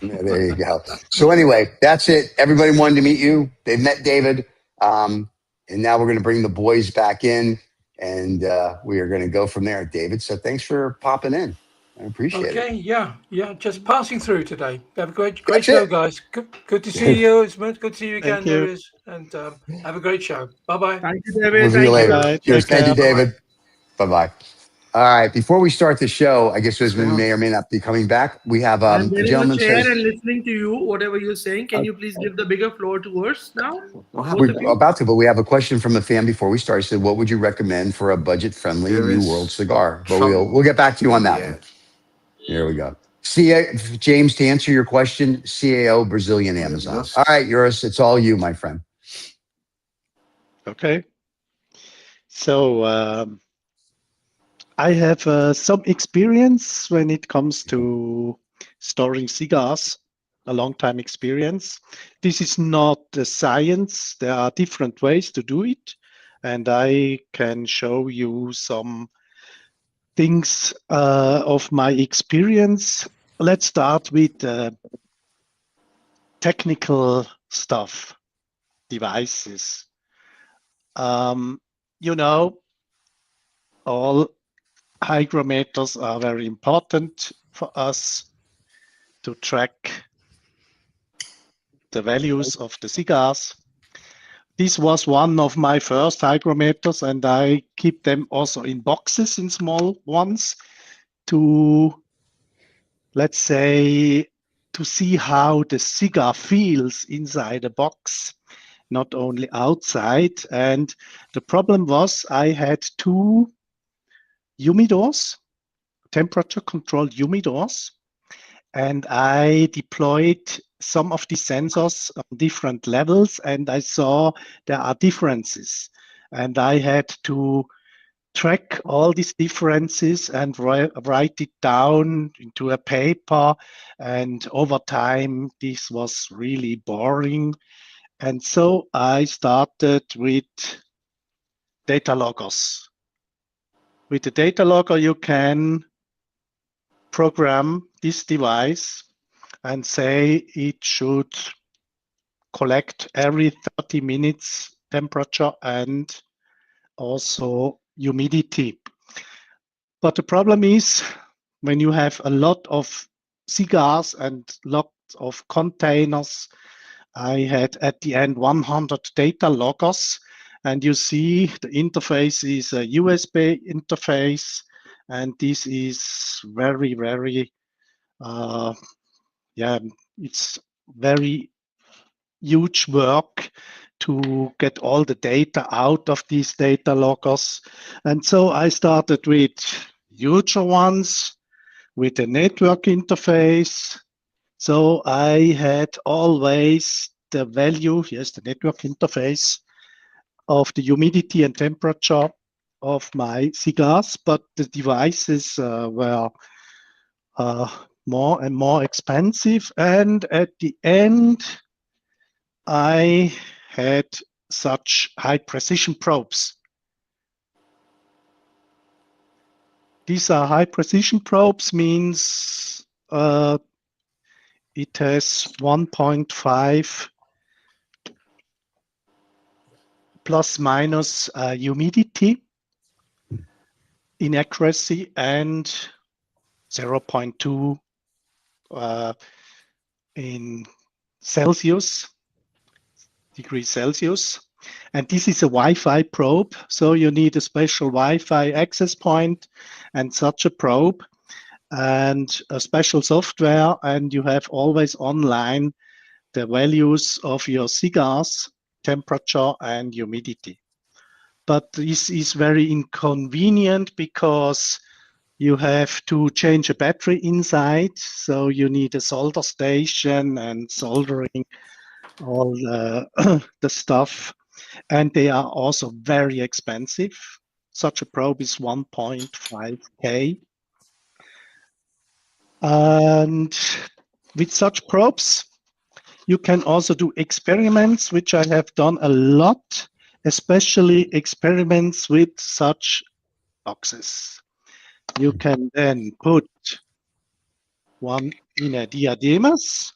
Yeah, there you go. So anyway, that's it. Everybody wanted to meet you. They've met David. And now we're going to bring the boys back in, and we are going to go from there, David. So thanks for popping in. I appreciate it. Okay, yeah, just passing through today. Have a great That's show, it. guys. Good to see you. It's good to see you Thank again, you. David. And have a great show. Bye-bye. Thank you, David. We'll see you Thank later. you. Bye. Cheers. Take Thank you, care. David. Bye-bye. All right. Before we start the show, I guess Sman Yeah. may or may not be coming back. We have I'm a getting a gentleman chair says and listening to you, whatever you're saying. Can you please give the bigger floor to us now? What Both happened? of we're you. about to, but we have a question from a fan before we start. He said, "What would you recommend for a budget-friendly Here New is World cigar?" But trouble we'll get back to you on in the that one. air. Here we go. James, to answer your question, CAO Brazilian Amazon. Yes. All right, Eurus, it's all you, my friend. Okay. So I have some experience when it comes to storing cigars, a long time experience. This is not a science. There are different ways to do it. And I can show you some things of my experience. Let's start with technical stuff, devices. You know, all hygrometers are very important for us to track the values of the cigars. This was one of my first hygrometers, and I keep them also in boxes, in small ones, to, let's say, to see how the cigar feels inside a box, not only outside. And the problem was I had two humidors, temperature controlled humidors, and I deployed some of the sensors on different levels, and I saw there are differences. And I had to track all these differences and write it down into a paper. And over time, this was really boring. And so I started with data loggers. With the data logger, you can program this device and say it should collect every 30 minutes temperature and also humidity. But the problem is when you have a lot of cigars and lots of containers, I had at the end 100 data loggers, and you see the interface is a USB interface, and this is very, very, it's very huge work to get all the data out of these data loggers. And so I started with huger ones with a network interface. So I had always the value, yes, the network interface of the humidity and temperature of my cigars, but the devices were more and more expensive. And at the end, I had such high precision probes. These are high precision probes, means it has 1.5 plus minus humidity in accuracy and 0.2 in degrees Celsius. And this is a Wi-Fi probe, so you need a special Wi-Fi access point and such a probe and a special software, and you have always online the values of your cigars, temperature and humidity. But this is very inconvenient because you have to change a battery inside, so you need a solder station and soldering all the stuff. And they are also very expensive. Such a probe is 1.5K. And with such probes, you can also do experiments, which I have done a lot, especially experiments with such boxes. You can then put one in a diademas,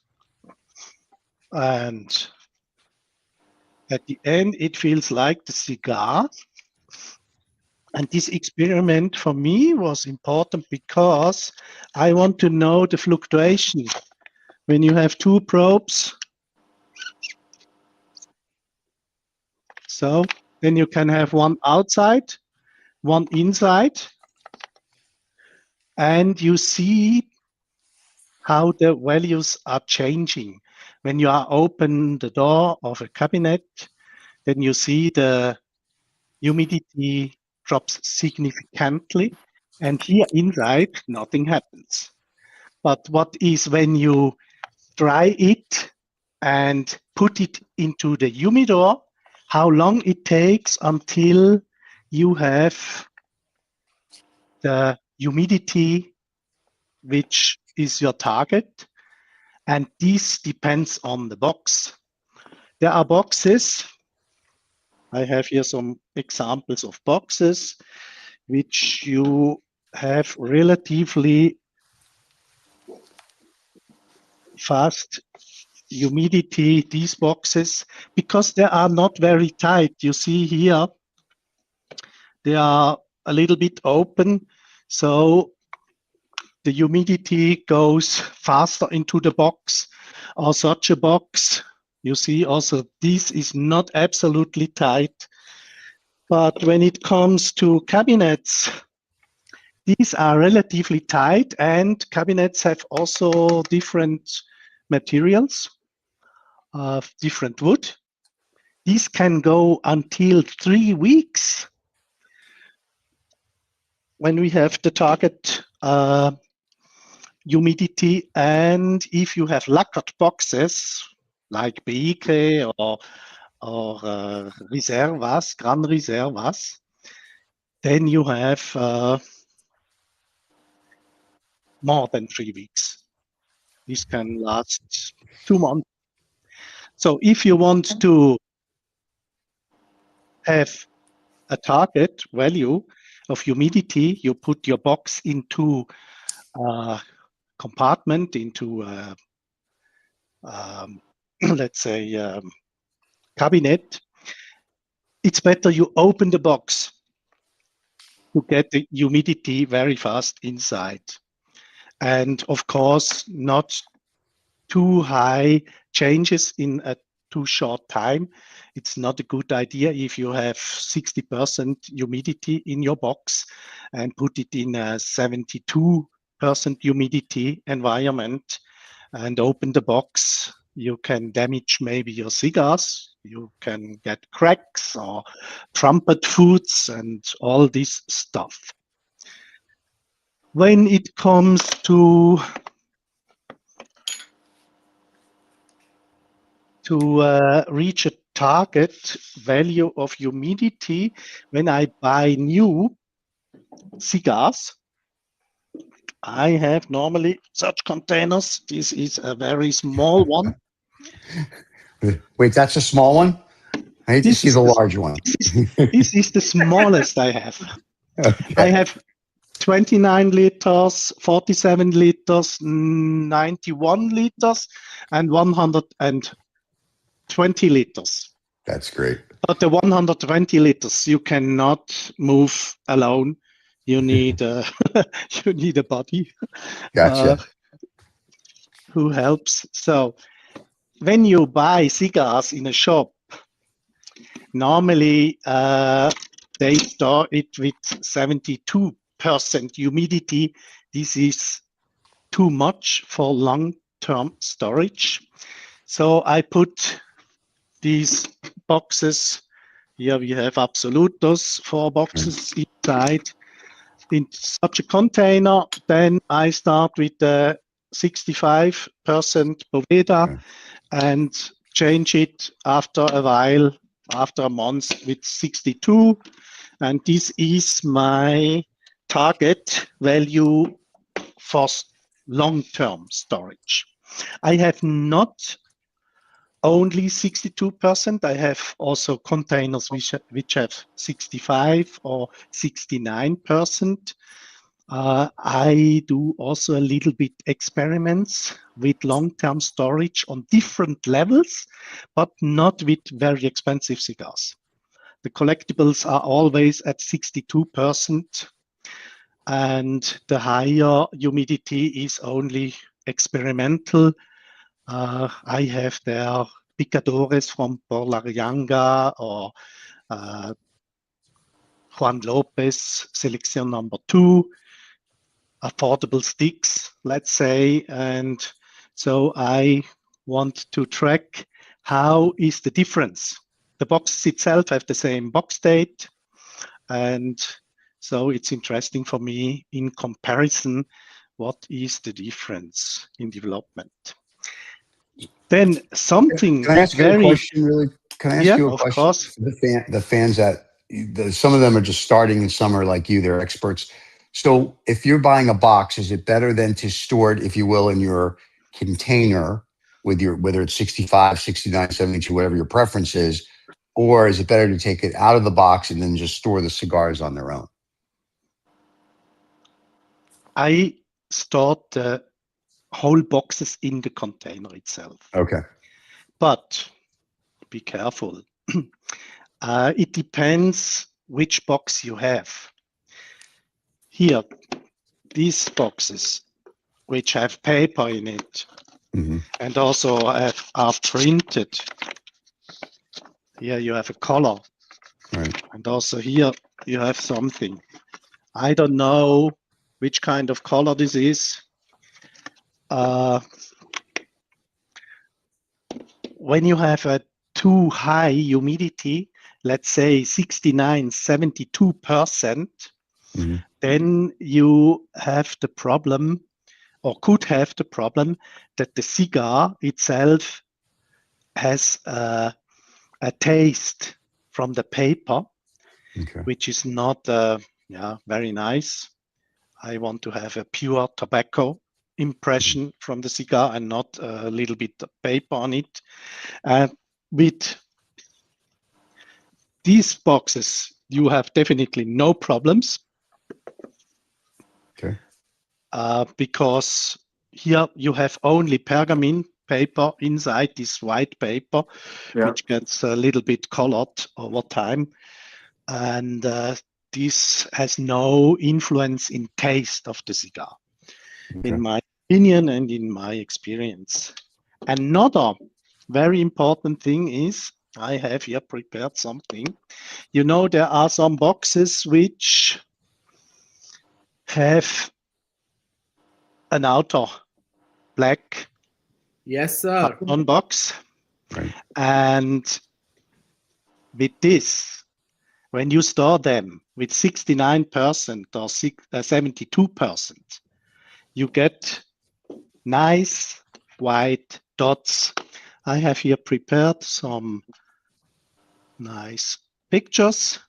and at the end, it feels like the cigar. And this experiment for me was important because I want to know the fluctuation. When you have two probes, so then you can have one outside, one inside, and you see how the values are changing. When you are open the door of a cabinet, then you see the humidity drops significantly, and here inside nothing happens. But what is when you dry it and put it into the humidor, how long it takes until you have the humidity which is your target, and this depends on the box. There are boxes, I have here some examples of boxes which you have relatively fast humidity, these boxes, because they are not very tight. You see here, they are a little bit open, so the humidity goes faster into the box, or such a box. You see also this is not absolutely tight, but when it comes to cabinets, these are relatively tight, and cabinets have also different materials of different wood. These can go until 3 weeks when we have the target humidity. And if you have lacquered boxes like Beike or Reservas, Gran Reservas, then you have more than 3 weeks. This can last 2 months. So if you want to have a target value of humidity, you put your box into a compartment, into a, let's say, cabinet. It's better you open the box to get the humidity very fast inside. And of course, not too high changes in a too short time. It's not a good idea if you have 60% humidity in your box and put it in a 72% humidity environment and open the box. You can damage maybe your cigars. You can get cracks or trumpet foods and all this stuff. When it comes to reach a target value of humidity, when I buy new cigars, I have normally such containers. This is a very small one. Wait, that's a small one? I hate to see the large one. This is the smallest I have. Okay. I have 29 liters, 47 liters, 91 liters, and 120 liters. That's great. But the 120 liters you cannot move alone. You need you need a buddy. Gotcha. Who helps. So when you buy cigars in a shop, normally they store it with 72% humidity. This is too much for long-term storage. So I put these boxes, here we have Absolutos, 4 boxes inside, in such a container. Then I start with the 65% Poveda and change it after a while, after a month, with 62. And this is my target value for long-term storage. I have not only 62%. I have also containers which have 65 or 69%. I do also a little bit experiments with long-term storage on different levels, but not with very expensive cigars. The collectibles are always at 62%, and the higher humidity is only experimental. I have there picadores from Por Larrianga or Juan Lopez, selection number 2, affordable sticks, let's say. And so I want to track how is the difference. The boxes itself have the same box date. And so it's interesting for me in comparison, what is the difference in development? Then something Can I ask you a question, really? Can I ask you a question? Of course. The fans that some of them are just starting and some are like you, they're experts. So if you're buying a box, is it better than to store it, if you will, in your container with your, whether it's 65, 69, 72, whatever your preference is, or is it better to take it out of the box and then just store the cigars on their own? I stored the whole boxes in the container itself. Okay. But be careful. It depends which box you have. Here, these boxes, which have paper in it, and also are printed. Here you have a color. Right. And also here you have something. I don't know which kind of color this is. When you have a too high humidity, let's say 69, 72%, then you have the problem, or could have the problem, that the cigar itself has a taste from the paper, which is not very nice. I want to have a pure tobacco impression from the cigar and not a little bit of paper on it. With these boxes, you have definitely no problems. Okay. Because here you have only pergamene paper inside this white paper, which gets a little bit colored over time. And this has no influence in taste of the cigar, in my opinion and in my experience. Another very important thing is, I have here prepared something. You know, there are some boxes which have an outer black carton box. Right. And with this, when you store them with 69% or 72%, you get nice white dots. I have here prepared some nice pictures.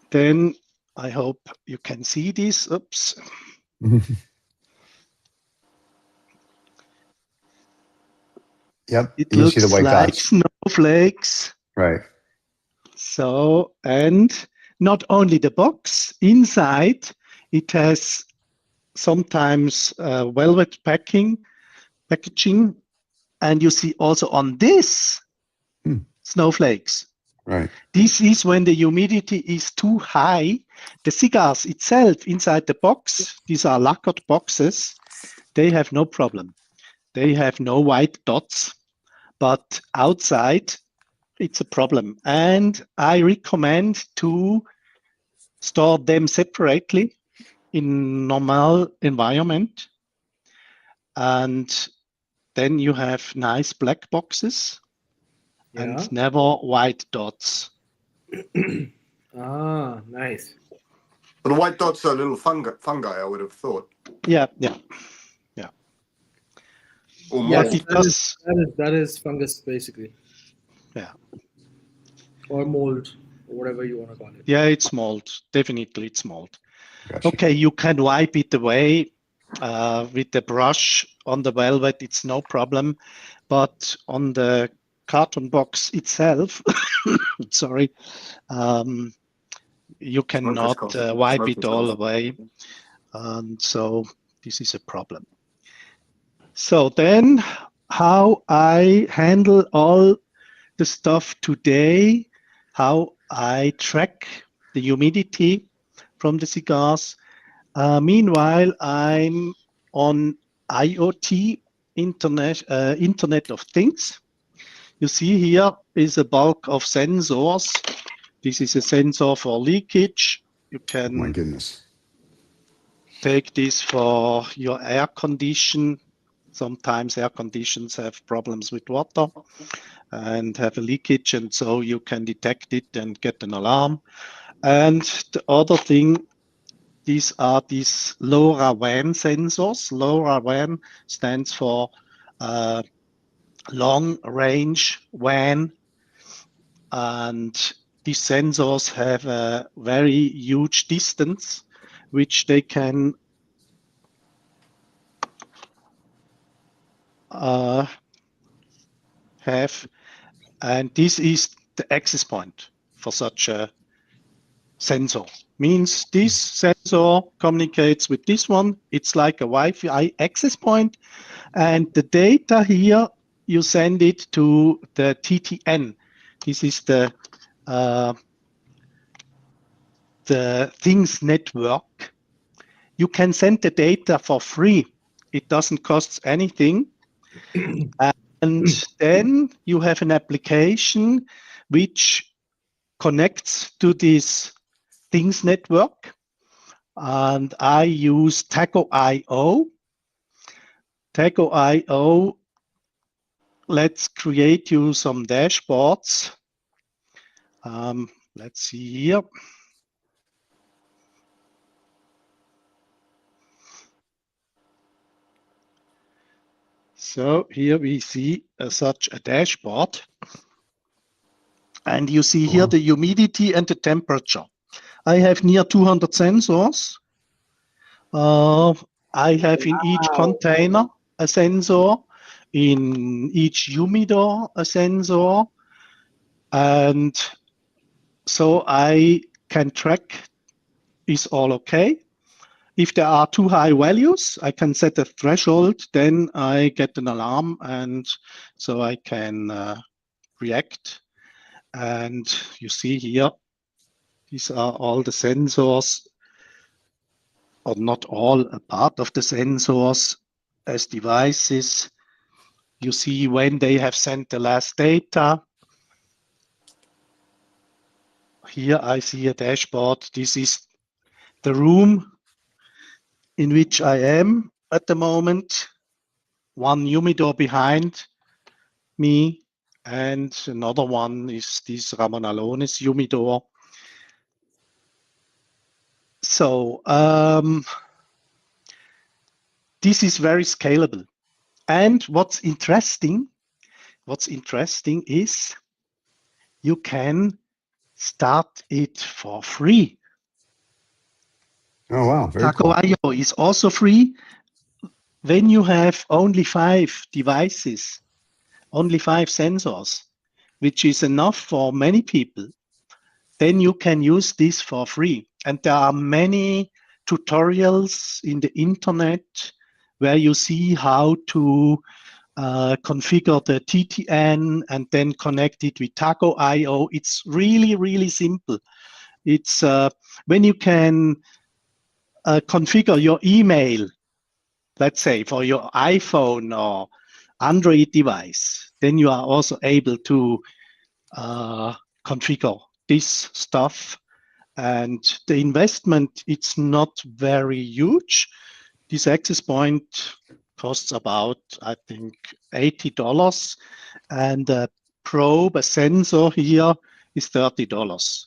Then I hope you can see this. Oops. Yep. It you looks see the white like dots. snowflakes. Right. So, and not only the box, inside it has sometimes velvet packaging, and you see also on this snowflakes. Right. This is when the humidity is too high. The cigars itself inside the box, these are lacquered boxes, they have no problem. They have no white dots, but outside it's a problem. And I recommend to store them separately in normal environment. And then you have nice black boxes and never white dots. Nice. But the white dots are little fungi, I would have thought. Yeah. Or Yes, mold. that is fungus, basically. Yeah. Or mold, or whatever you want to call it. Yeah, it's mold. Definitely it's mold. Gotcha. Okay, you can wipe it away with the brush on the velvet, it's no problem. But on the carton box itself, sorry, you cannot wipe it all away. And so this is a problem. So then how I handle all the stuff today, how I track the humidity from the cigars. Meanwhile, I'm on IoT, Internet of Things. You see here is a bulk of sensors. This is a sensor for leakage. You can my goodness. take this for your air condition. Sometimes air conditions have problems with water and have a leakage, and so you can detect it and get an alarm. And the other thing, these are these LoRaWAN sensors. LoRaWAN stands for long range WAN, and these sensors have a very huge distance which they can have, and this is the access point for such a sensor. Means this sensor communicates with this one. It's like a Wi-Fi access point, and the data here, you send it to the TTN. This is the Things network. You can send the data for free. It doesn't cost anything. And then you have an application which connects to this Things network. And I use Tago.io. Tago.io let's create you some dashboards. Let's see here. So here we see such a dashboard. And you see here the humidity and the temperature. I have near 200 sensors. I have in each container a sensor, in each humidor a sensor, and so I can track is all okay. If there are too high values, I can set a threshold, then I get an alarm, and so I can react. And you see here, these are all the sensors, or not all, a part of the sensors as devices. You see when they have sent the last data. Here I see a dashboard. This is the room in which I am at the moment. One humidor behind me, and another one is this Ramon Alones humidor. So this is very scalable. And what's interesting is you can start it for free. Oh, wow. Very cool. Tago.io is also free. When you have only 5 devices, only 5 sensors, which is enough for many people, then you can use this for free. And there are many tutorials in the internet where you see how to configure the TTN and then connect it with Tago.io. It's really, really simple. It's when you can configure your email, let's say for your iPhone or Android device, then you are also able to configure this stuff. And the investment, it's not very huge. This access point costs about, I think, $80. And a probe, a sensor here is $30.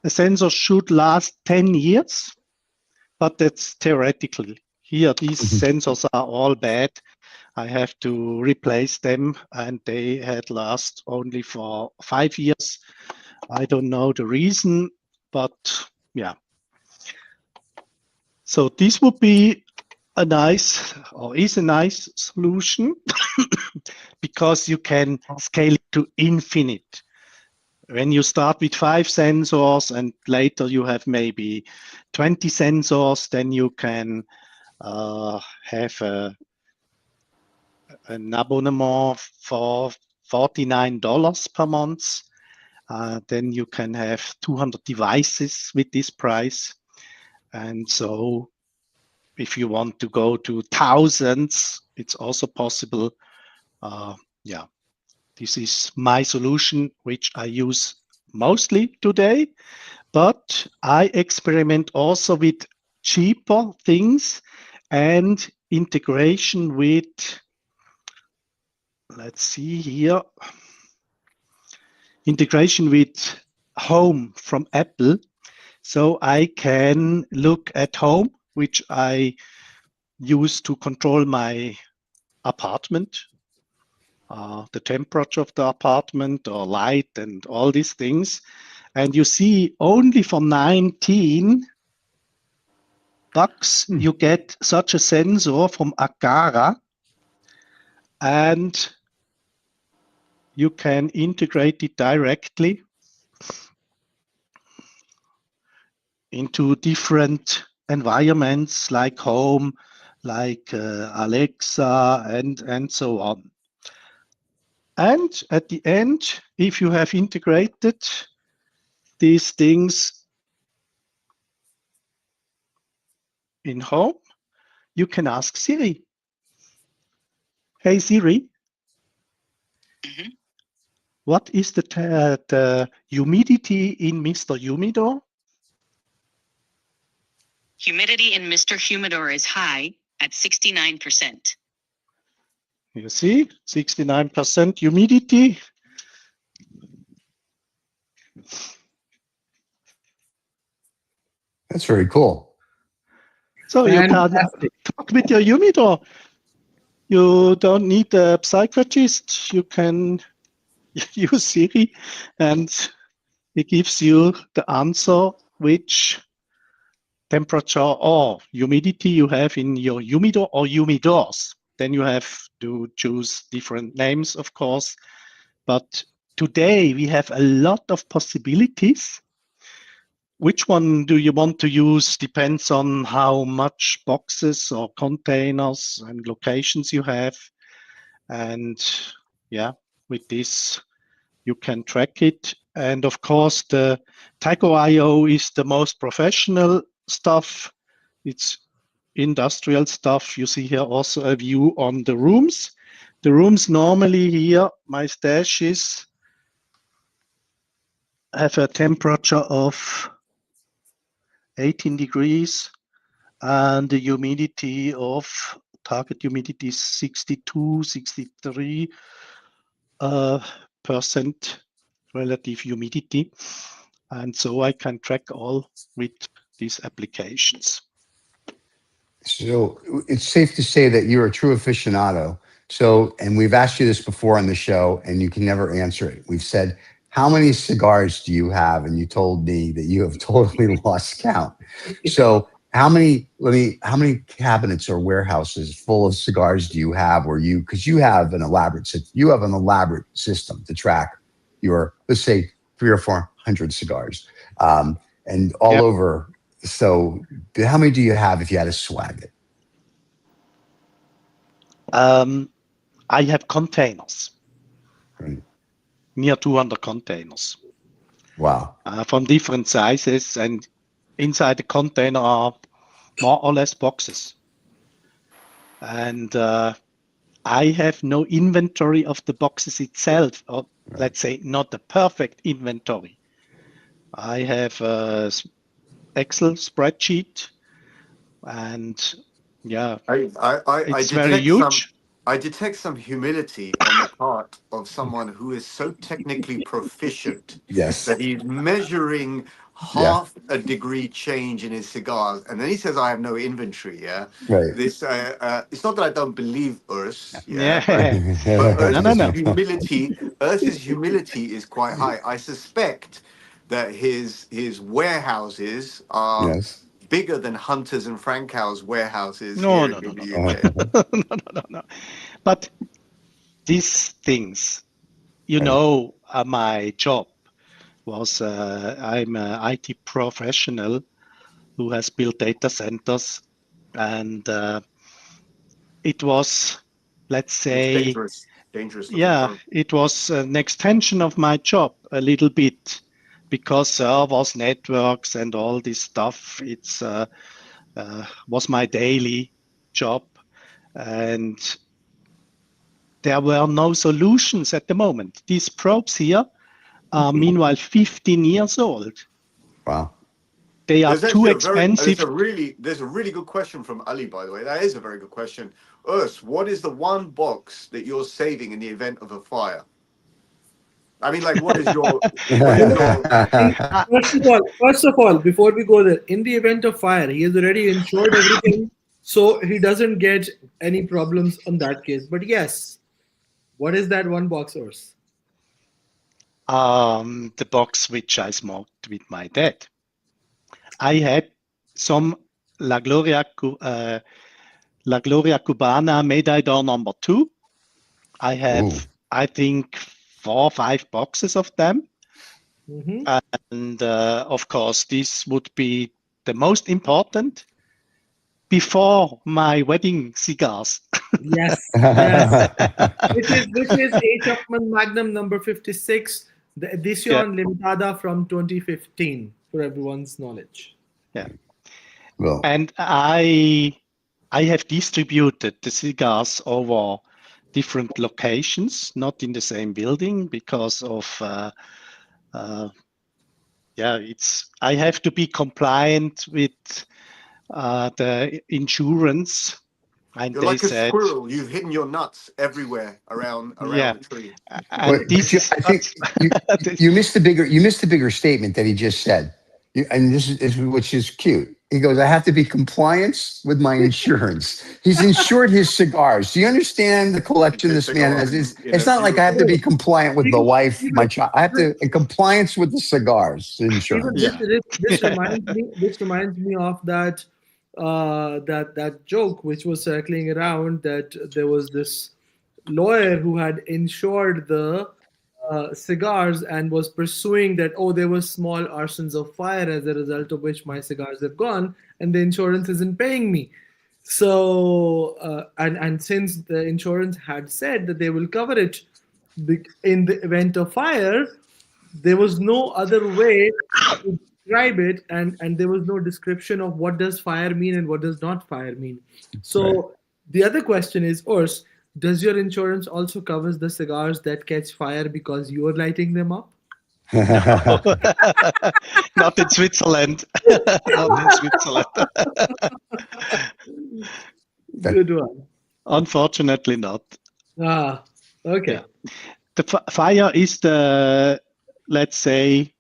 A sensor should last 10 years, but that's theoretically. Here, these sensors are all bad. I have to replace them, and they had last only for 5 years. I don't know the reason, but yeah. So this would be a nice, or is a nice solution because you can scale it to infinite. When you start with 5 sensors and later you have maybe 20 sensors, then you can have an abonnement for $49 per month. Then you can have 200 devices with this price. And so if you want to go to thousands, it's also possible. Yeah, this is my solution, which I use mostly today. But I experiment also with cheaper things and integration with, let's see here, integration with Home from Apple. So I can look at Home, which I use to control my apartment, the temperature of the apartment or light and all these things. And you see only for $19 you get such a sensor from Aqara, and you can integrate it directly into different environments like Home, like Alexa, and so on. And at the end, if you have integrated these things in Home, you can ask Siri, hey Siri, what is the humidity in Mr. Humidor? Humidity in Mr. Humidor is high at 69%. You see, 69% humidity. That's very cool. So you can talk with your humidor. You don't need a psychiatrist. You can use Siri, and it gives you the answer which temperature or humidity you have in your humidor or humidors. Then you have to choose different names, of course. But today we have a lot of possibilities. Which one do you want to use depends on how much boxes or containers and locations you have. And yeah, with this, you can track it. And of course, the Taco.io is the most professional stuff. It's industrial stuff. You see here also a view on the rooms. The rooms normally here, my stashes have a temperature of 18 degrees and the humidity of target humidity is 62, 63 percent relative humidity. And so I can track all with these applications. So it's safe to say that you're a true aficionado. So, and we've asked you this before on the show and you can never answer it. We've said, how many cigars do you have? And you told me that you have totally lost count. So how many cabinets or warehouses full of cigars do you have, or because you have an elaborate system to track your, let's say 300 or 400 cigars, and all over. So how many do you have if you had to swag it? I have containers. Right. Near 200 containers. Wow. From different sizes, and inside the container are more or less boxes. And I have no inventory of the boxes itself, or let's say not a perfect inventory. I have a Excel spreadsheet, and yeah, it's very huge. I detect some humility on the part of someone who is so technically proficient that he's measuring half a degree change in his cigars, and then he says, "I have no inventory." Yeah, right. This it's not that I don't believe Urs. But Urs's humility is quite high. I suspect that his warehouses are bigger than Hunters and Frankau's warehouses No, here no, in no, the no, UK. no. But these things, my job was I'm an IT professional who has built data centers, and it was, let's say, Dangerous looking yeah, phone. it was an extension of my job a little bit, because servers, networks, and all this stuff. It's was my daily job, and there were no solutions at the moment. These probes here are meanwhile 15 years old. Wow. They are There's too actually expensive. there's a really good question from Ali, by the way. That is a very good question. Urs, what is the one box that you're saving in the event of a fire? I mean, like, what is your First of all, before we go there, in the event of fire, he has already insured everything, so he doesn't get any problems on that case. But yes, what is that one box, Urs? The box which I smoked with my dad. I had some La Gloria Cubana Medai d'Or number 2. I have, I think, 4 or 5 boxes of them. Mm-hmm. And of course, this would be the most important before my wedding cigars. Yes, yes. Which is A. Chapman Magnum number 56, the Edición Limitada from 2015, for everyone's knowledge. Yeah. Well, And I have distributed the cigars over different locations, not in the same building, because of I have to be compliant with the insurance. And you're they like a said, squirrel. You've hidden your nuts everywhere around yeah, the tree. and this is I think you missed the bigger statement that he just said. And this is which is cute. He goes, I have to be compliance with my insurance. He's insured his cigars. Do you understand the collection this man has? It's not like I have to be compliant with the wife, my child. I have to in compliance with the cigars insurance. This reminds me of that that joke which was circling around, that there was this lawyer who had insured the cigars and was pursuing that, there were small arsons of fire as a result of which my cigars have gone and the insurance isn't paying me. So and since the insurance had said that they will cover it in the event of fire, there was no other way to describe it, and there was no description of what does fire mean and what does not fire mean. So the other question is, Urs, does your insurance also covers the cigars that catch fire because you are lighting them up? Not in Switzerland. Not in Switzerland. Good one. Unfortunately not. Ah, okay. Yeah. The fire is let's say,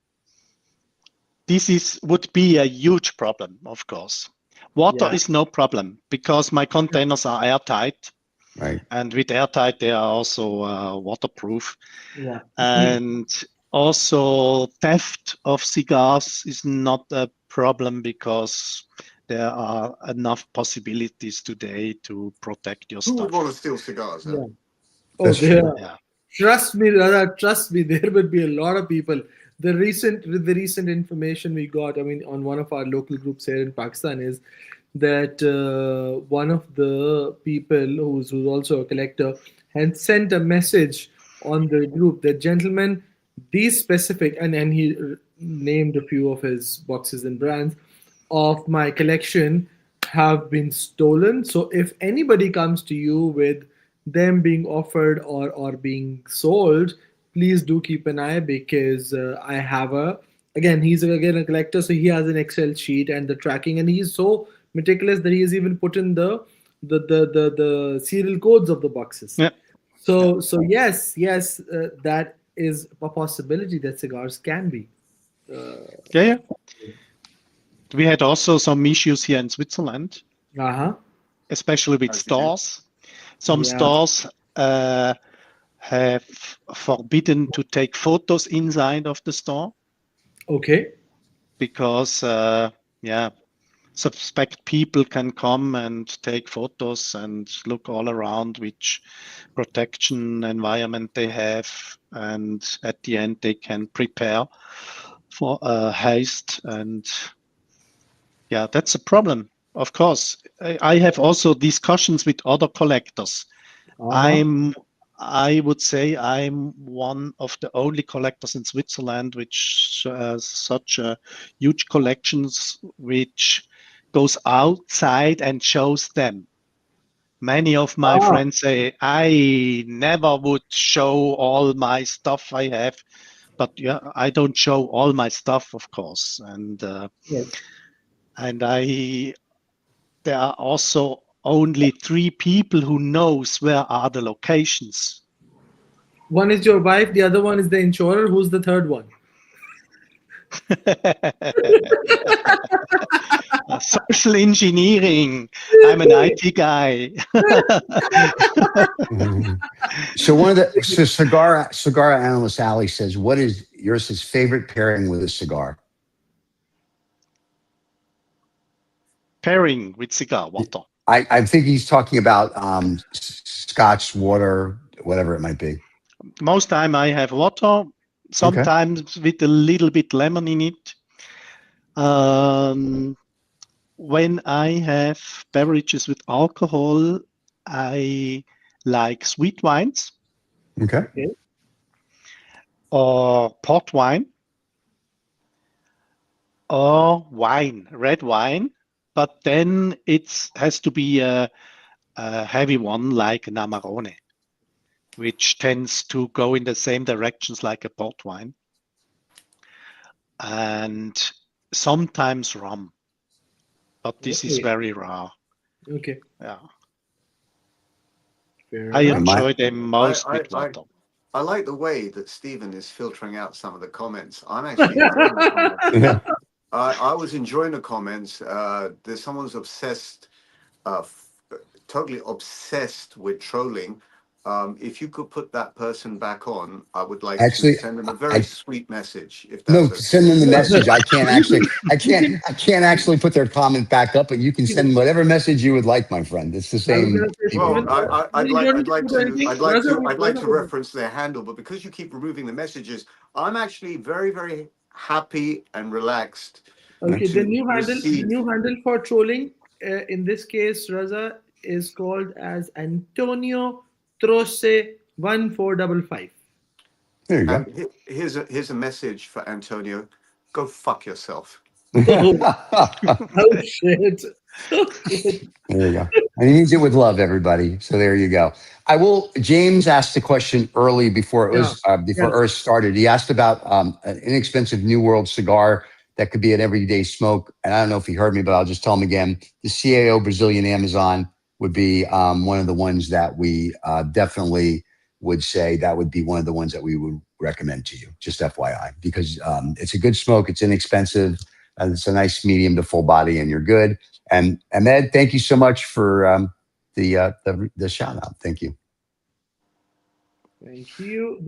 this would be a huge problem, of course. Water is no problem because my containers are airtight. Right. And with airtight, they are also waterproof. Yeah. And also theft of cigars is not a problem because there are enough possibilities today to protect your Who stuff. would want to steal cigars? Huh? Yeah. Trust me, Reza, trust me, there would be a lot of people. The recent information we got, on one of our local groups here in Pakistan, is that one of the people who's also a collector had sent a message on the group that, gentlemen, these specific, and he named a few of his boxes and brands of my collection have been stolen. So if anybody comes to you with them being offered or being sold, please do keep an eye, because I have he's a collector, so he has an Excel sheet and the tracking, and he's so meticulous that he has even put in the serial codes of the boxes. Yeah. So yes, that is a possibility that cigars can be. Yeah. We had also some issues here in Switzerland, especially with stores. Some stores have forbidden to take photos inside of the store. Okay. Because suspect people can come and take photos and look all around which protection environment they have, and at the end they can prepare for a heist. And yeah, that's a problem. Of course, I have also discussions with other collectors. I would say I'm one of the only collectors in Switzerland which has such a huge collections which goes outside and shows them. Many of my friends say, I never would show all my stuff I have, but yeah, I don't show all my stuff, of course. And there are also only 3 people who knows where are the locations. One is your wife, the other one is the insurer. Who's the third one? Social engineering. I'm an IT guy. So cigar analyst Ali says, what is yours favorite pairing with a cigar? Pairing with cigar, water. I think he's talking about scotch, water, whatever it might be. Most time I have water, sometimes with a little bit lemon in it. When I have beverages with alcohol, I like sweet wines. Or port wine. Or wine, red wine. But then it has to be a heavy one like an Amarone, which tends to go in the same directions like a port wine. And sometimes rum. But this is very rare. Okay. Yeah. I enjoy them most with water. I like the way that Stephen is filtering out some of the comments. I'm actually enjoying the comments. I was enjoying the comments. There's someone's obsessed, totally obsessed with trolling. If you could put that person back on, I would like to send them a very sweet message. If that's okay. Send them the message. I can't actually put their comment back up, but you can send whatever message you would like, my friend. It's the same. Well, I'd like to reference their handle, but because you keep removing the messages, I'm actually very, very happy and relaxed. Okay, the new handle for trolling in this case, Reza, is called as Antonio Troce 1455. There you go. Here's a message for Antonio. Go fuck yourself. Oh shit. There you go. And he means it with love, everybody. So there you go. James asked a question early before Earth started. He asked about an inexpensive New World cigar that could be an everyday smoke. And I don't know if he heard me, but I'll just tell him again. The CAO Brazilian Amazon would be one of the ones that we definitely would say that would be one of the ones that we would recommend to you, just FYI, because it's a good smoke. It's inexpensive. It's a nice medium to full body, and you're good. And Ahmed, thank you so much for the shout out. Thank you. Thank you.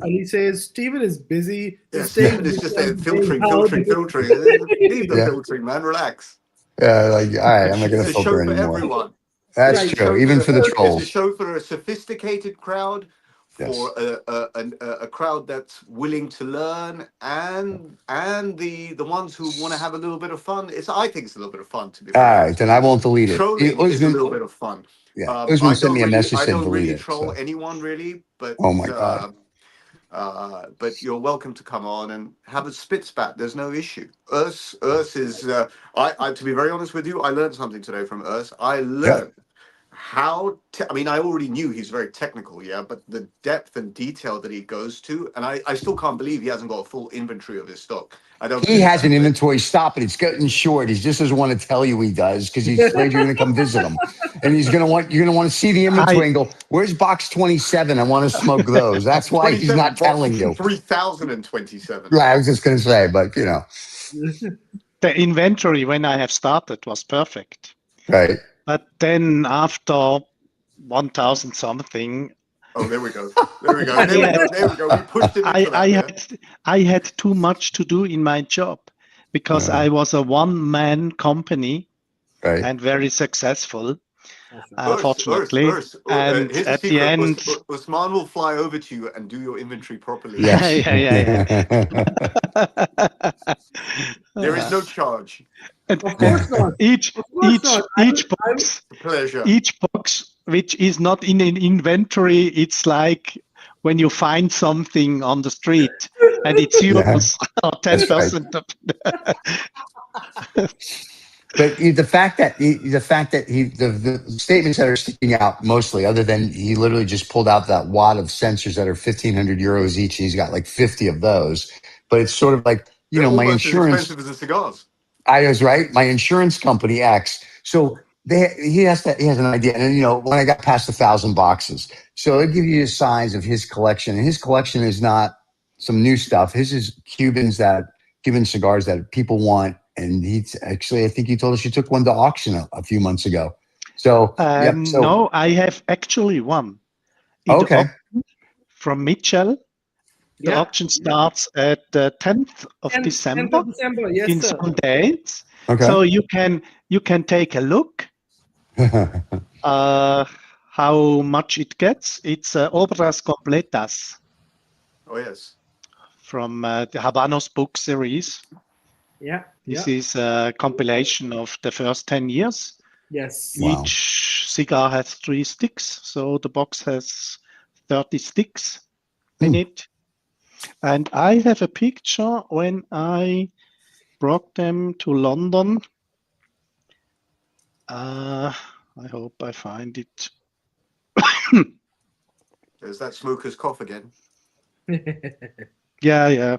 Ali says Stephen is busy. Yes, it's just filtering. Leave the filtering, man. Relax. All right, I'm not going to filter anymore. It's a show for everyone. That's true, even for the trolls. It's a show for a sophisticated crowd, for a crowd that's willing to learn, and the ones who want to have a little bit of fun. I think it's a little bit of fun, to be honest. All right, then I won't delete it. Trolling is a little bit of fun. Yeah, Usman sent me a message saying delete it. I don't really troll anyone, really, but oh my god. But you're welcome to come on and have a spit spat. There's no issue. Urs is. To be very honest with you, I learned something today from Urs. I learned how. I already knew he's very technical, but the depth and detail that he goes to, and I still can't believe he hasn't got a full inventory of his stock. He has an inventory. Stop it. It's getting short. He just doesn't want to tell you he does because he's afraid you're going to come visit him, and you're going to want to see the inventory and go, "Where's box 27? I want to smoke those." That's why he's not telling you. 3027. Right. I was just going to say, but you know, the inventory when I have started was perfect. Right. But then after 1,000 something. Oh, there we go. There we go. We pushed it. I had too much to do in my job because I was a one-man company Right. and very successful. Urs, Fortunately, and here's a at the secret. end, Usman will fly over to you and do your inventory properly. Yes. There is no charge. And Of course not. each Of course not. Pleasure. each box which is not in an inventory, it's like when you find something on the street and it's yours, or 10% of But the statements that are sticking out mostly, other than he literally just pulled out that wad of sensors that are 1,500 euros each, and he's got like 50 of those. But it's sort of like, They're my almost insurance. as expensive as the cigars. I was right. My insurance company X. So he has an idea. And when I got past 1,000 boxes, so it'll give you a size of his collection. And his collection is not some new stuff. His is Cuban cigars that people want. And I think he told us you took one to auction a few months ago. So, no, I have actually one. Okay. From Mitchell. The auction starts at the 10th of December. 10th of December, yes, in sir. some days. Okay. So you can take a look how much it gets. It's Obras Completas. Oh, yes. From the Habanos book series. Yeah. This is a compilation of the first 10 years. Yes. Wow. Each cigar has 3 sticks, so the box has 30 sticks in it. And I have a picture when I brought them to London. I hope I find it. There's that smoker's cough again. Yeah.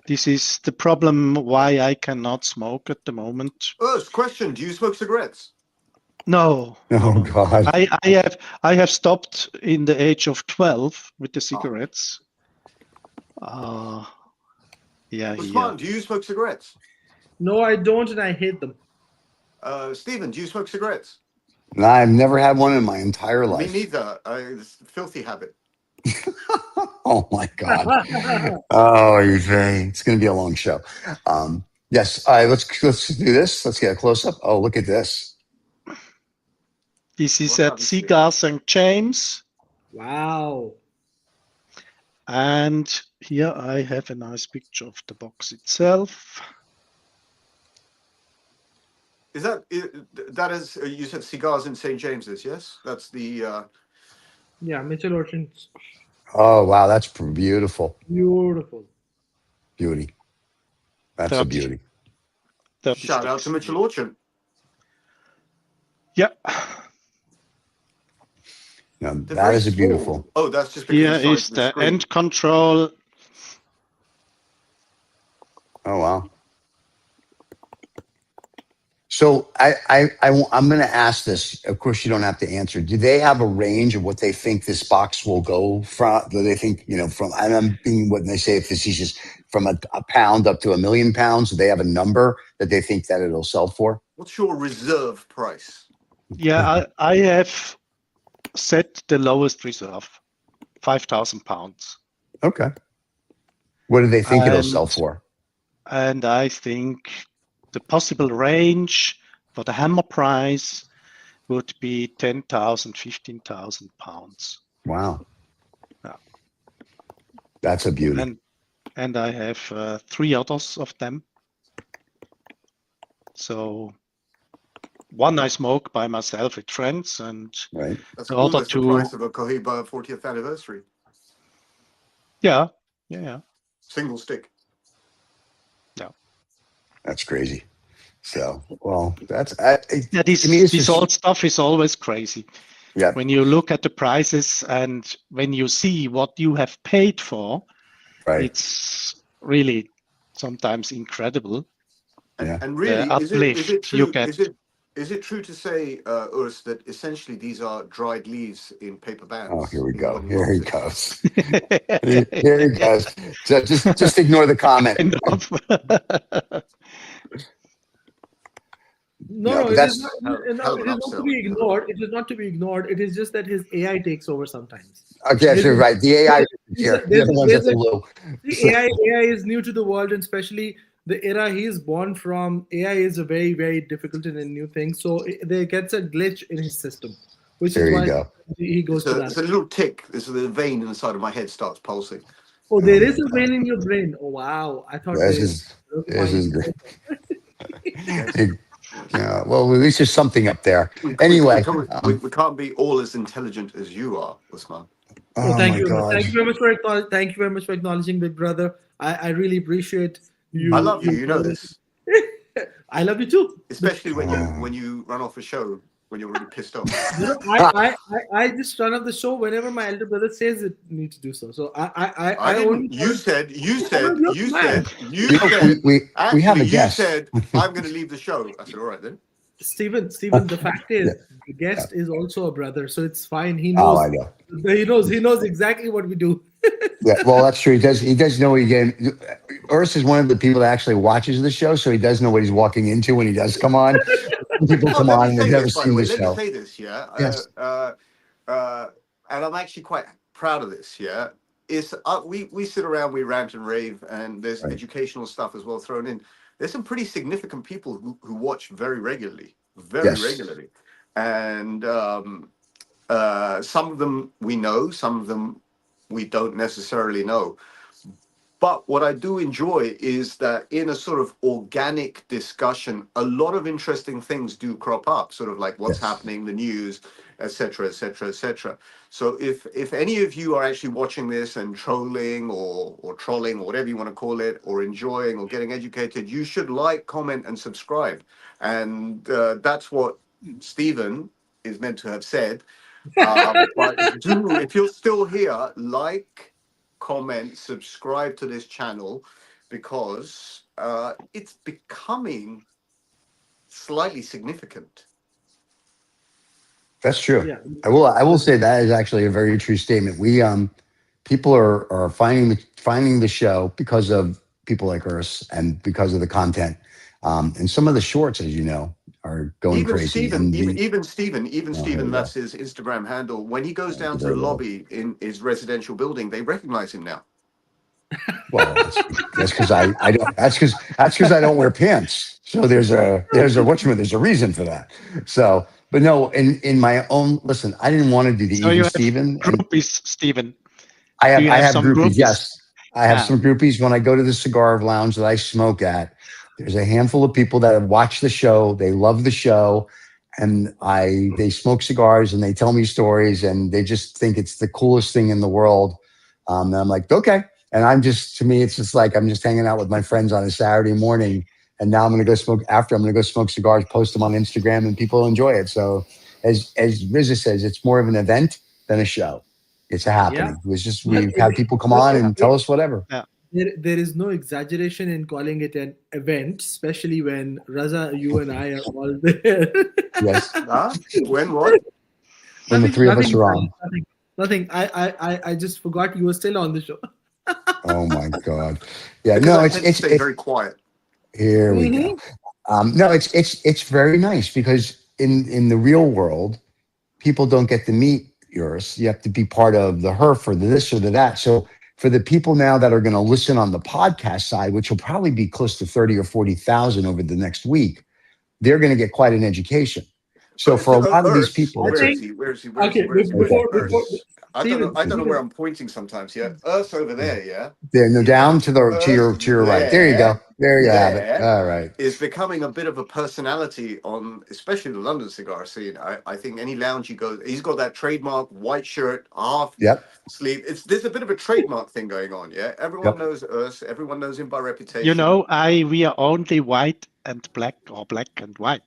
This is the problem why I cannot smoke at the moment. Urs, question: do you smoke cigarettes? No. Oh God. I have stopped in the age of 12 with the cigarettes. Sman, do you smoke cigarettes? No, I don't, and I hate them. Stephen, do you smoke cigarettes? No, I've never had one in my entire life. Me neither. It's a filthy habit. Oh my God. Oh, it's going to be a long show. Yes. All right. Let's do this. Let's get a close up. Oh, look at this. This is at Cigars and James. Wow. And here I have a nice picture of the box itself. Is that you said Cigars in St. James's? Yes, that's the. Yeah, Mitchell Orchard's. Oh wow, that's beautiful. Beauty. That's a beauty. Shout out to Mitchell Orchard. Yeah. No, that is a beautiful. Oh, that's just here is the end control. Oh wow. So I'm going to ask this. Of course, you don't have to answer. Do they have a range of what they think this box will go from? Do they think from? I'm being what they say facetious, from a pound up to £1 million. Do they have a number that they think that it'll sell for? What's your reserve price? Yeah, I have set the lowest reserve, £5,000. Okay. What do they think it'll sell for? And I think the possible range for the hammer price would be 10,000, 15,000 pounds. Wow. Yeah. That's a beauty. And I have 3 others of them. So one I smoke by myself with friends, and right. That's the other 2. The price of a Cohiba 40th anniversary. Yeah. Single stick. Yeah. That's crazy. So, well, this old stuff is always crazy. Yeah. When you look at the prices and when you see what you have paid for, right. It's really sometimes incredible. Yeah. And really, is it true? Is it true to say, Urs, that essentially these are dried leaves in paper bands? Oh, here we go. Here he goes. Here he goes. So just ignore the comment. No, it is not to be ignored. It is not to be ignored. It is just that his AI takes over sometimes. Okay, so right. The AI is here. The AI is new to the world, and especially the era he is born from, AI is a very, very difficult and a new thing. So there gets a glitch in his system, which There is you why go. he goes to that. It's a little tick. This is the vein inside of my head starts pulsing. Oh, there is a vein in your brain. Oh, wow. I thought This is great. Yeah, well, at least there's something up there. Anyway, we can't be all as intelligent as you are, Sman. Oh, oh thank my you. God. Thank you very much for thank you very much for acknowledging, big brother. I really appreciate you. I love you. You know this, I love you too. especially when you run off a show when you're really pissed off. You know, I just run off the show whenever my elder brother says it needs to do so. So I didn't. only. You said We have a you guest. said I'm going to leave the show. I said, all right then. Stephen, the fact is, the guest is also a brother, so it's fine. He Oh, knows. I know. He knows exactly what we do. Yeah, well, that's true. He does know what he get. Urs is one of the people that actually watches the show, so he does know what he's walking into when he does come on. People come on and they've never seen the show. Let me say this, yeah. Yes. And I'm actually quite proud of this, yeah. Is we sit around, we rant and rave, and there's educational stuff as well thrown in. There's some pretty significant people who watch very regularly, regularly, and some of them we know, some of them we don't necessarily know. But what I do enjoy is that in a sort of organic discussion, a lot of interesting things do crop up, sort of like what's happening, the news, etc., etc., etc. So if any of you are actually watching this and trolling or trolling or whatever you want to call it, or enjoying or getting educated, you should like, comment, and subscribe. And that's what Stephen is meant to have said. But if you're still here, like, comment, subscribe to this channel, because it's becoming slightly significant. That's true. Yeah. I will say that is actually a very true statement. We people are finding the show because of people like Urs and because of the content. And some of the shorts, as you know, are going crazy. Even Stephen, that's his Instagram handle. When he goes down to the lobby in his residential building, they recognize him now. Well, that's because I don't. That's because I don't wear pants. So there's a reason for that. So, but no, in my own, listen, I didn't want to do the even Stephen. Groupies, Stephen. I have some groupies. groupies? Yes, I have some groupies. When I go to the cigar lounge that I smoke at, there's a handful of people that have watched the show. They love the show, and they smoke cigars and they tell me stories, and they just think it's the coolest thing in the world. And I'm like, okay. And to me, it's just like I'm just hanging out with my friends on a Saturday morning. And now I'm going to go smoke. After I'm going to go smoke cigars, post them on Instagram, and people enjoy it. So, as Reza says, it's more of an event than a show. It's a happening. Yeah. It's just we have people come on and tell us whatever. Yeah. There is no exaggeration in calling it an event, especially when Reza, you and I are all there. Yes. When what? When the three of us are on. Nothing. I just forgot you were still on the show. Oh my God. Yeah. Because No, it's very quiet. Here we go. No, it's very nice because in the real world, people don't get to meet yours. You have to be part of the HERF or the this or the that. So for the people now that are going to listen on the podcast side, which will probably be close to 30 or 40,000 over the next week, they're going to get quite an education. So for a lot of these people, where is he? I don't know where I'm pointing sometimes. Yeah, Earth's over there. Yeah, no, down to your right. There you go. There you have it. All right. Is becoming a bit of a personality on, especially the London cigar scene. I think any lounge you go, he's got that trademark white shirt, half sleeve. There's a bit of a trademark thing going on. Yeah, everyone knows Earth. Everyone knows him by reputation. You know, we are only white and black or black and white.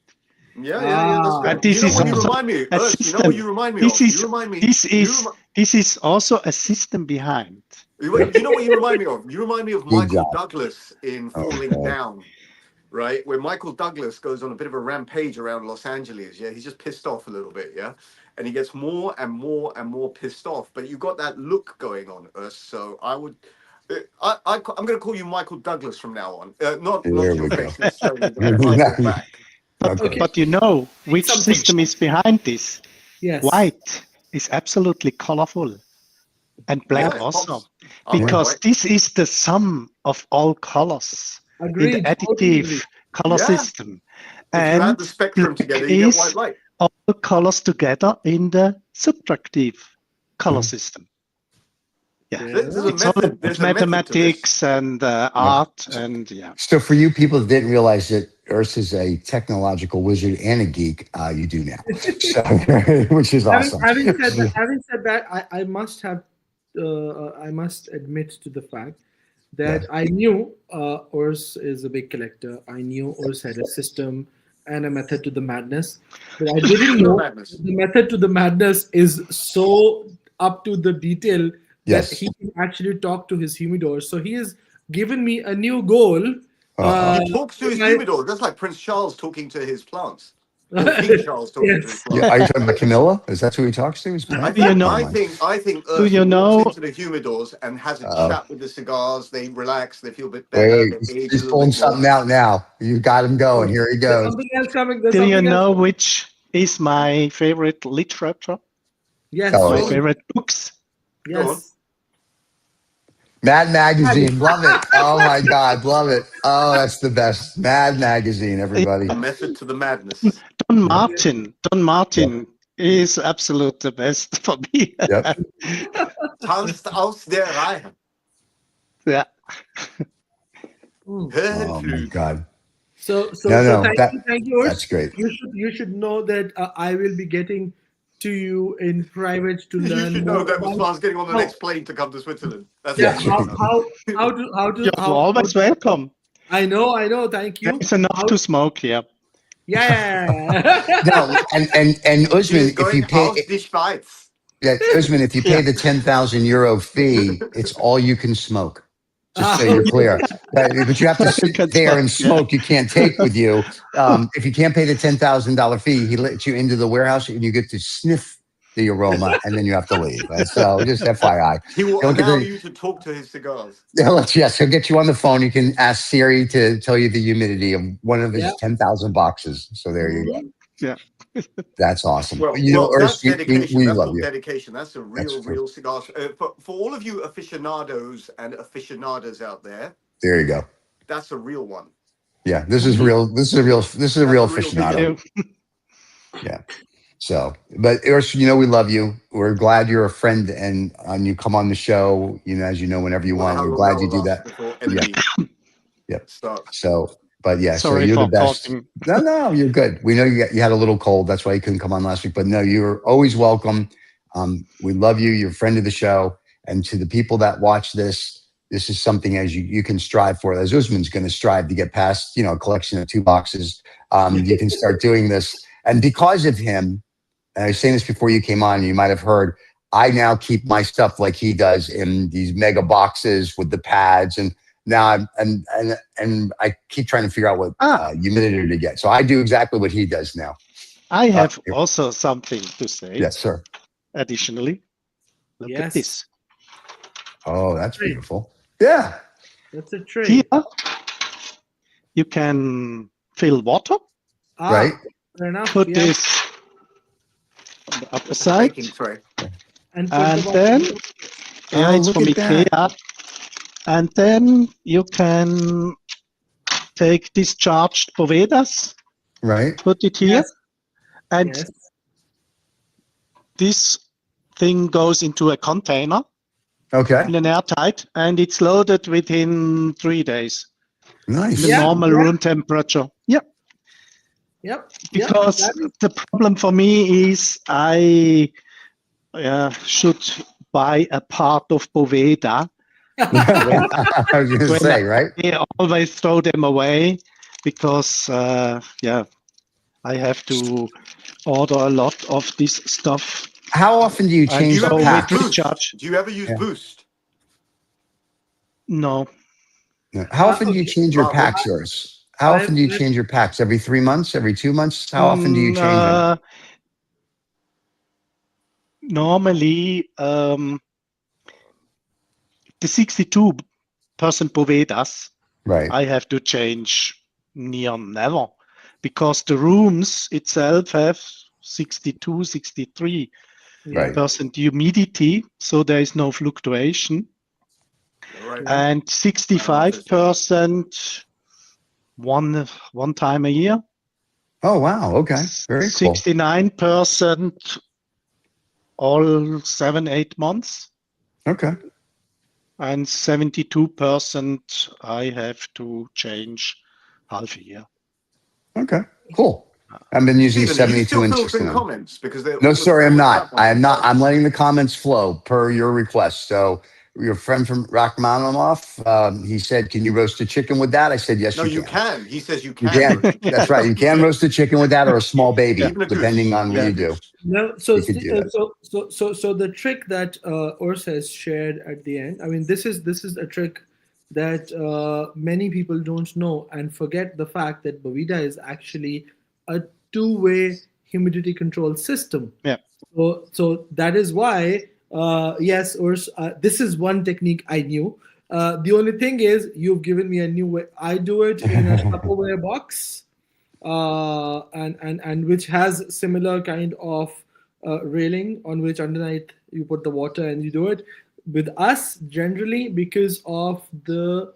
Yeah, that's good. And this is you remind me. You know what you remind me of? This is also a system behind. You know what you remind me of? You remind me of Michael Douglas in Falling Down, right? Where Michael Douglas goes on a bit of a rampage around Los Angeles. Yeah, he's just pissed off a little bit. Yeah, and he gets more and more and more pissed off. But you got that look going on, so I would. I'm going to call you Michael Douglas from now on. Not your face necessarily. Back. But you know which system is behind this? Yes. White is absolutely colorful, and black also, because this is the sum of all colors. Agreed. in the additive color system. If you add the spectrum together, you get white light. All the colors together in the subtractive color system. Yeah, it's all about mathematics and art and So for you people that didn't realize that Urs is a technological wizard and a geek, you do now, so, which is awesome. Having said that, I must admit to the fact that I knew Urs is a big collector. I knew Urs had a system and a method to the madness, but I didn't know the method to the madness is so up to the detail that he can actually talk to his humidor. So he has given me a new goal. He talks to his humidor. That's like Prince Charles talking to his plants. King Charles talking to his plants. Are you talking about Camilla? Is that who he talks to? I think Urs walks into the humidors and has a chat with the cigars. They relax. They feel a bit better. He's pulling something out now. You got him going. Here he goes. Something else coming. Do you know which is my favorite literature? Yes. My favorite books? Yes. Mad Magazine, love it. Oh my God, love it. Oh, that's the best. Mad Magazine, everybody. A method to the madness. Don Martin is absolute the best for me. Tanzt aus der Reihe. Yeah. Oh my God. So thank you. That's great. You should know that I will be getting to you in private to learn. You should know that Sman's getting on the next plane to come to Switzerland. That's how to You're always welcome. I know. Thank you. It's enough to smoke here. Yeah. No, and Usman, if you pay Usman, if you pay the €10,000 fee, it's all you can smoke. Just so you're clear. But you have to sit there and smoke. You can't take with you. If you can't pay the $10,000 fee, he lets you into the warehouse and you get to sniff the aroma, and then you have to leave. So just FYI. He will allow you to talk to his cigars. Yes, he'll get you on the phone. You can ask Siri to tell you the humidity of one of his 10,000 boxes. So there you go. Yeah. That's awesome. Well, Urs, that's dedication. we That's love you. dedication. That's a real cigar. For all of you aficionados and aficionadas out there, there you go. That's a real one. Yeah, this is real. This is a real aficionado. Yeah. So, but Urs, we love you. We're glad you're a friend and you come on the show. As you know, whenever you want. We're glad you do that. Yep. So. But yeah, sorry, so you're the best. Talking. No, you're good. We know you had a little cold. That's why you couldn't come on last week. But no, you're always welcome. We love you. You're a friend of the show. And to the people that watch this is something as you can strive for. As Usman's going to strive to get past, a collection of 2 boxes. You can start doing this. And because of him, and I was saying this before you came on, you might have heard, I now keep my stuff like he does in these mega boxes with the pads and now and I keep trying to figure out what humidity to get. So I do exactly what he does now. I have also something to say. Yes, sir. Additionally, look at this. Oh, that's beautiful. Yeah. That's a tray. Here, you can fill water. Right. Fair enough. Put this on the upper side. And then, it's from IKEA. And then you can take discharged Povedas, right? Put it here, and this thing goes into a container, in an airtight, and it's loaded within 3 days. Nice. The normal room temperature. Yep. Because the problem for me is I should buy a part of Poveda. I was going to say, right? I always throw them away because, I have to order a lot of this stuff. How often do you change the packs? Do you ever use Boost? No. How often do you change your packs, yours? How often do you change your packs? Every 3 months? Every 2 months? How often do you change them? Normally, the 62% Povedas, right? I have to change near never because the rooms itself have 62, 63% humidity, so there is no fluctuation. Right. And 65% one time a year. Oh, wow. Okay. Very cool. 69% all 7-8 months. Okay. And 72% I have to change half a year. Okay. Cool. I've been using Stephen, are you 72 still and filtering 69. comments? Because No, sorry, I'm not. I am not. I'm letting the comments flow per your request. So your friend from Rachmaninoff, he said, "Can you roast a chicken with that?" I said, "Yes, No, you you can." can. He says you You can. can. roast a chicken. That's right. You can roast a chicken with that, or a small baby, Even a goose. depending on what you do. No, You could do that. so the trick that Urs has shared at the end. I mean, this is a trick that many people don't know and forget the fact that Boveda is actually a two-way humidity control system. Yeah. So that is why, yes, Urs, this is one technique I knew. The only thing is you've given me a new way. I do it in a Tupperware box, and which has similar kind of railing on which underneath you put the water and you do it. With us, generally, because of the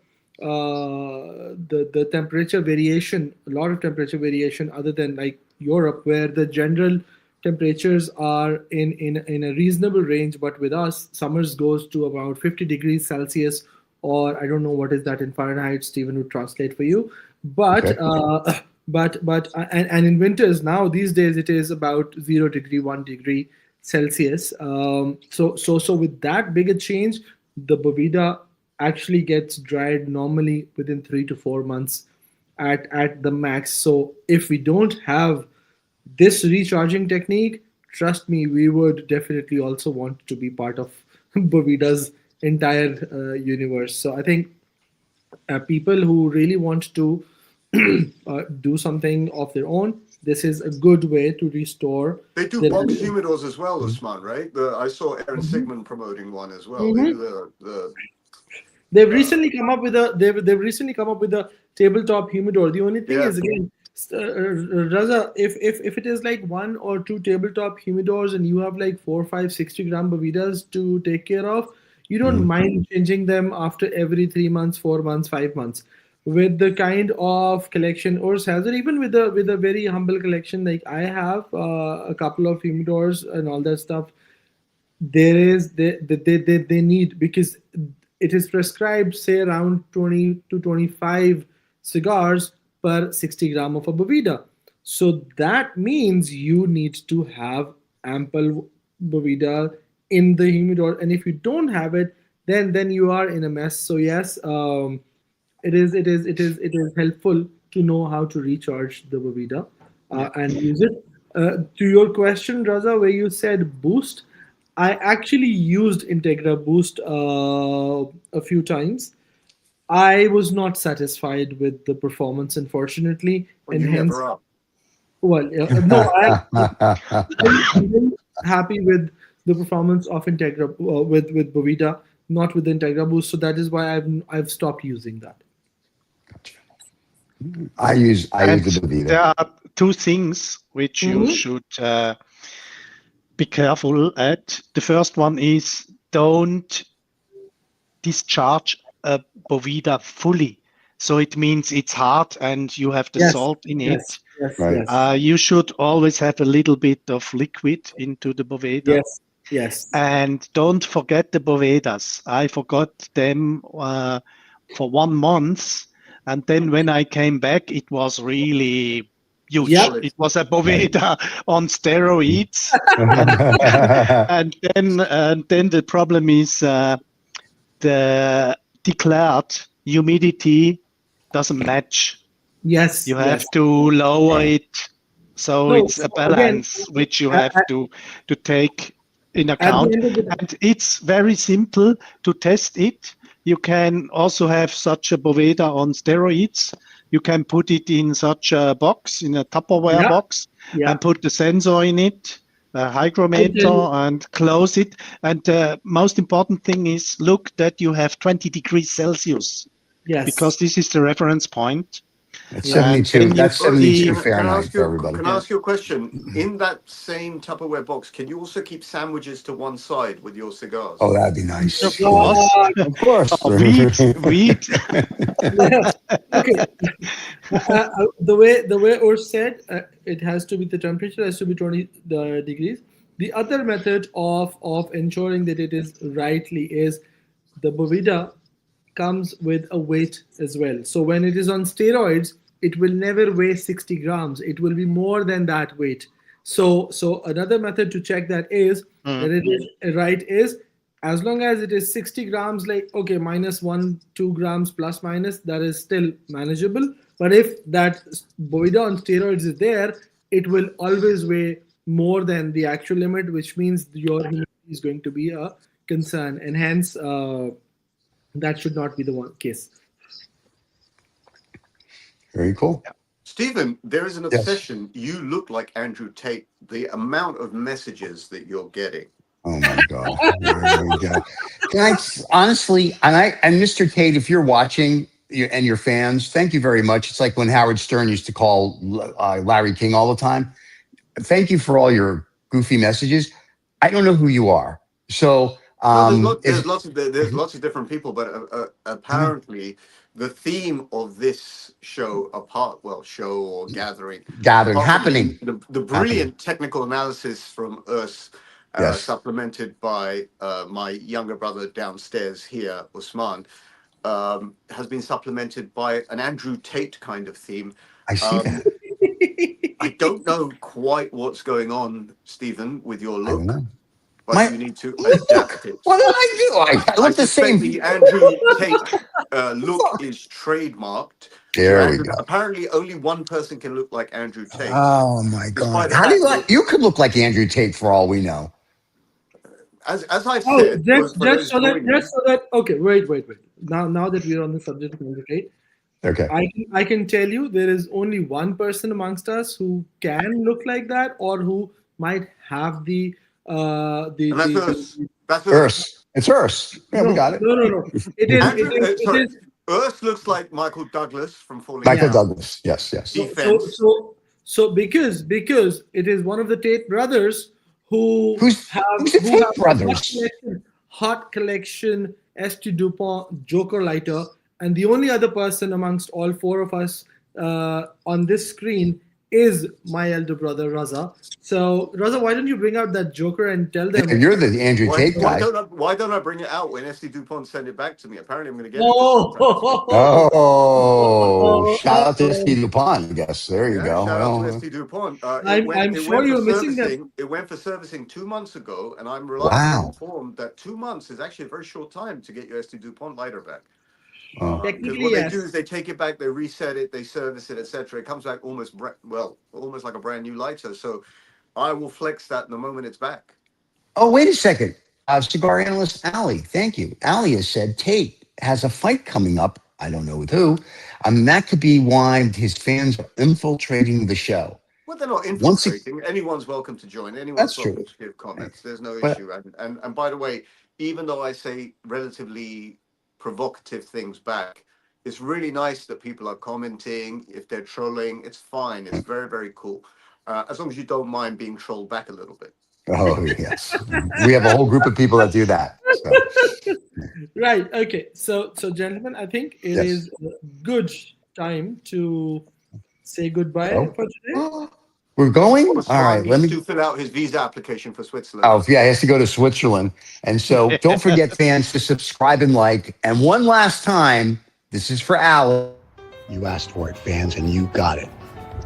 temperature variation, a lot of temperature variation, other than like Europe, where the general temperatures are in a reasonable range, but with us, summers goes to about 50 degrees Celsius, or I don't know what is that in Fahrenheit. Stephen would translate for you, but Okay. And in winters now these days it is about 0 degree, 1 degree Celsius. So with that big a change, the Boveda actually gets dried normally within 3 to 4 months at the max. So if we don't have this recharging technique, trust me, we would definitely also want to be part of Boveda's entire universe. So I think people who really want to do something of their own, this is a good way to restore. They do box humidors as well, Sman, right? I saw Aaron Sigmund promoting one as well. They do They've recently come up with a tabletop humidor. The only thing is, again, Reza, if it is like 1 or 2 tabletop humidors and you have like 4, 5, 60-gram Bovedas to take care of, you don't mind changing them after every 3 months, 4 months, 5 months. With the kind of collection Urs has, or even with a very humble collection like I have, a couple of humidors and all that stuff, they need, because it is prescribed, say, around 20 to 25 cigars per 60 gram of a Boveda. So that means you need to have ample Boveda in the humidor, and if you don't have it, then you are in a mess. So yes, it is helpful to know how to recharge the Boveda and use it. To your question, Raza, where you said boost, I actually used Integra Boost a few times. I was not satisfied with the performance, unfortunately, well, and you hence, never are. well, no, I'm really happy with the performance of Integra with Boveda, not with the Integra Boost. So that is why I've stopped using that. I use the Boveda. There are 2 things which you should be careful at. The first one is don't discharge a Boveda fully. So it means it's hard and you have the salt in it. Yes. You should always have a little bit of liquid into the Boveda. Yes. And don't forget the Bovedas. I forgot them for 1 month. And then when I came back, it was really huge. Yep. It was a Boveda on steroids. and then the problem is the declared humidity doesn't match. Yes. You have to lower it. So it's a balance which you have to take in account. And it's very simple to test it. You can also have such a Boveda on steroids. You can put it in such a box, in a Tupperware box, and put the sensor in it, a hygrometer, and close it. And the most important thing is look that you have 20 degrees Celsius. Yes. Because this is the reference point. That's Yeah. 72. That's 72 Can I Fahrenheit ask for everybody. Can I ask you a question? In that same Tupperware box, can you also keep sandwiches to one side with your cigars? Oh, that'd be nice. Of course. Of course. Oh, wheat. Yeah. Okay. The way Urs said, it has to be, the temperature has to be 20 degrees. The other method of ensuring that it is rightly is the Bovida comes with a weight as well. So when it is on steroids, it will never weigh 60 grams. It will be more than that weight. So another method to check that is that it is right is, as long as it is 60 grams, like, okay, minus 1-2 grams plus minus, that is still manageable. But if that Bovida on steroids is there, it will always weigh more than the actual limit, which means your humidity is going to be a concern, and hence that should not be the one case. Very cool. Stephen, there is an Yes. obsession. You look like Andrew Tate. The amount of messages that you're getting. Oh my God. There we go. Honestly, and Mr. Tate, if you're watching and your fans, thank you very much. It's like when Howard Stern used to call Larry King all the time. Thank you for all your goofy messages. I don't know who you are. So there's lots of different people, but apparently the theme of this show, show or gathering, happening. The brilliant technical analysis from Urs, Yes. supplemented by my younger brother downstairs here, Sman, has been supplemented by an Andrew Tate kind of theme. I see that. I don't know quite what's going on, Stephen, with your look. I don't know. But you need to adapt it. What did I do? I look the same. The Andrew Tate look is trademarked. There we go. Apparently, only one person can look like Andrew Tate. Oh my God! How do you could look like Andrew Tate for all we know. As I said, just so that. Okay, wait. Now that we're on the subject of Andrew Tate, okay, I can tell you there is only one person amongst us who can look like that, or who might have the. That's Urs. It's Urs. Yeah, we got it. No. It is. Urs looks like Michael Douglas from Falling Michael Down. Douglas. Yes. So because it is one of the Tate brothers who have brothers hot collection St. DuPont Joker lighter, and the only other person amongst all four of us on this screen is my elder brother Reza. So Reza, why don't you bring out that Joker and tell them? You're the Andrew Tate guy. Why don't I bring it out when St. DuPont send it back to me? Apparently, I'm going to get it. Shout out to St. DuPont, I guess. There you go. Shout out to St. DuPont. I'm sure you're missing that. It went for servicing 2 months ago, and I'm reliably informed that 2 months is actually a very short time to get your St. DuPont lighter back. Because what they do is they take it back, they reset it, they service it, etc. It comes back almost like a brand new lighter. So I will flex that the moment it's back. Oh, wait a second. Cigar analyst Ali, thank you. Ali has said Tate has a fight coming up. I don't know with who. That could be why his fans are infiltrating the show. Well, they're not infiltrating. Anyone's welcome to join. Anyone's welcome to give comments. There's no issue. And by the way, even though I say relatively provocative things back, it's really nice that people are commenting. If they're trolling, it's fine. It's very, very cool. As long as you don't mind being trolled back a little bit. Oh, yes. We have a whole group of people that do that. So. Right. Okay. So gentlemen, I think it is a good time to say goodbye for today. We're going? All right. Let me fill out his visa application for Switzerland. Oh, yeah, he has to go to Switzerland. And so don't forget, fans, to subscribe and like. And one last time, this is for Al. You asked for it, fans, and you got it.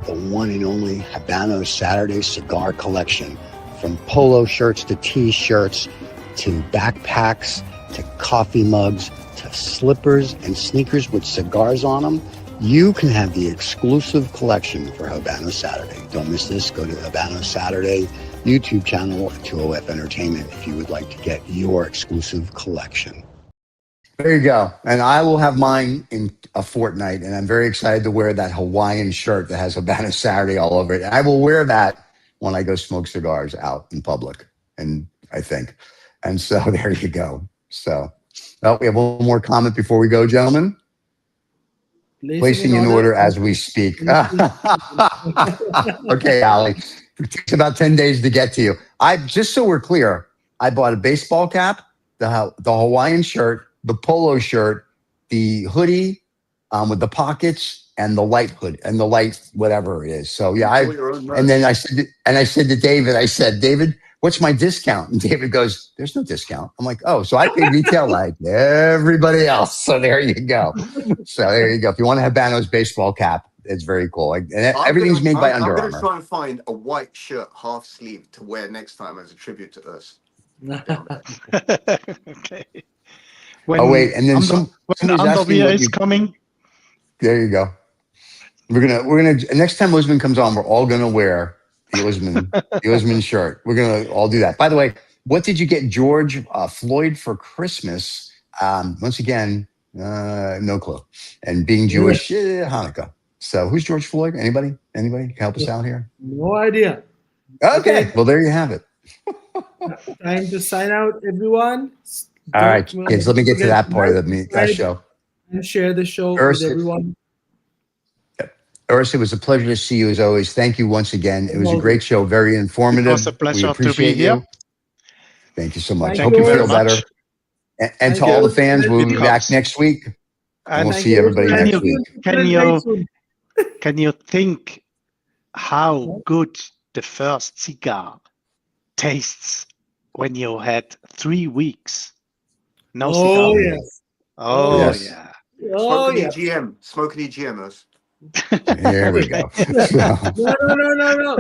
The one and only Habanos Saturday cigar collection. From polo shirts to T-shirts to backpacks to coffee mugs to slippers and sneakers with cigars on them. You can have the exclusive collection for Habanos Saturday. Don't miss this. Go to Habanos Saturday YouTube channel at 2OF Entertainment if you would like to get your exclusive collection. There you go. And I will have mine in a fortnight, and I'm very excited to wear that Hawaiian shirt that has Habanos Saturday all over it. And I will wear that when I go smoke cigars out in public, and I think. And so there you go. So we have one more comment before we go, gentlemen. Placing in order as we speak. Okay, Ali. It takes about 10 days to get to you. Just so we're clear, I bought a baseball cap, the Hawaiian shirt, the polo shirt, the hoodie with the pockets, and the light hood and the light whatever it is. So yeah, and then I said to David, David, what's my discount? And David goes, there's no discount. I'm like, oh, so I pay retail like everybody else. So there you go. If you want to have Habanos baseball cap, it's very cool. Everything's made by Under Armour. I'm going to try and find a white shirt, half sleeve, to wear next time as a tribute to us. Okay. And then when underwear is coming. There you go. We're gonna next time Usman comes on, we're all gonna wear the Usman shirt. We're gonna all do that. By the way, what did you get George Floyd for Christmas? Once again, no clue. And being Jewish, Hanukkah. So who's George Floyd? Anybody? Can help us out here? No idea. Okay. Well, there you have it. Time to sign out, everyone. All right, kids. Let me get to that part of that show. And share the show with everyone. Urs, it was a pleasure to see you as always. Thank you once again. It was a great show, very informative. It was a pleasure to be here. Thank you so much. Hope you feel better. And to all the fans, we'll be back next week. And we'll see everybody next week. Can you think how good the first cigar tastes when you had 3 weeks? No cigar. Yes. Oh, yes. Yeah. Smoking EGM. Smoking EGM. There we go. No.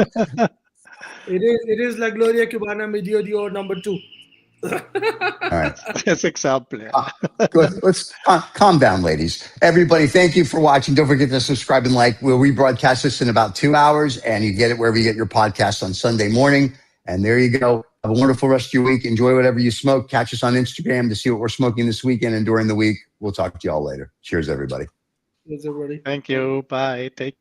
It is La Gloria Cubana Medio Dior #2. All right. That's example. Let's calm down, ladies. Everybody, thank you for watching. Don't forget to subscribe and like. We'll rebroadcast this in about 2 hours, and you get it wherever you get your podcast on Sunday morning. And there you go. Have a wonderful rest of your week. Enjoy whatever you smoke. Catch us on Instagram to see what we're smoking this weekend and during the week. We'll talk to you all later. Cheers, everybody. Cheers, everybody. Thank you. Bye. Take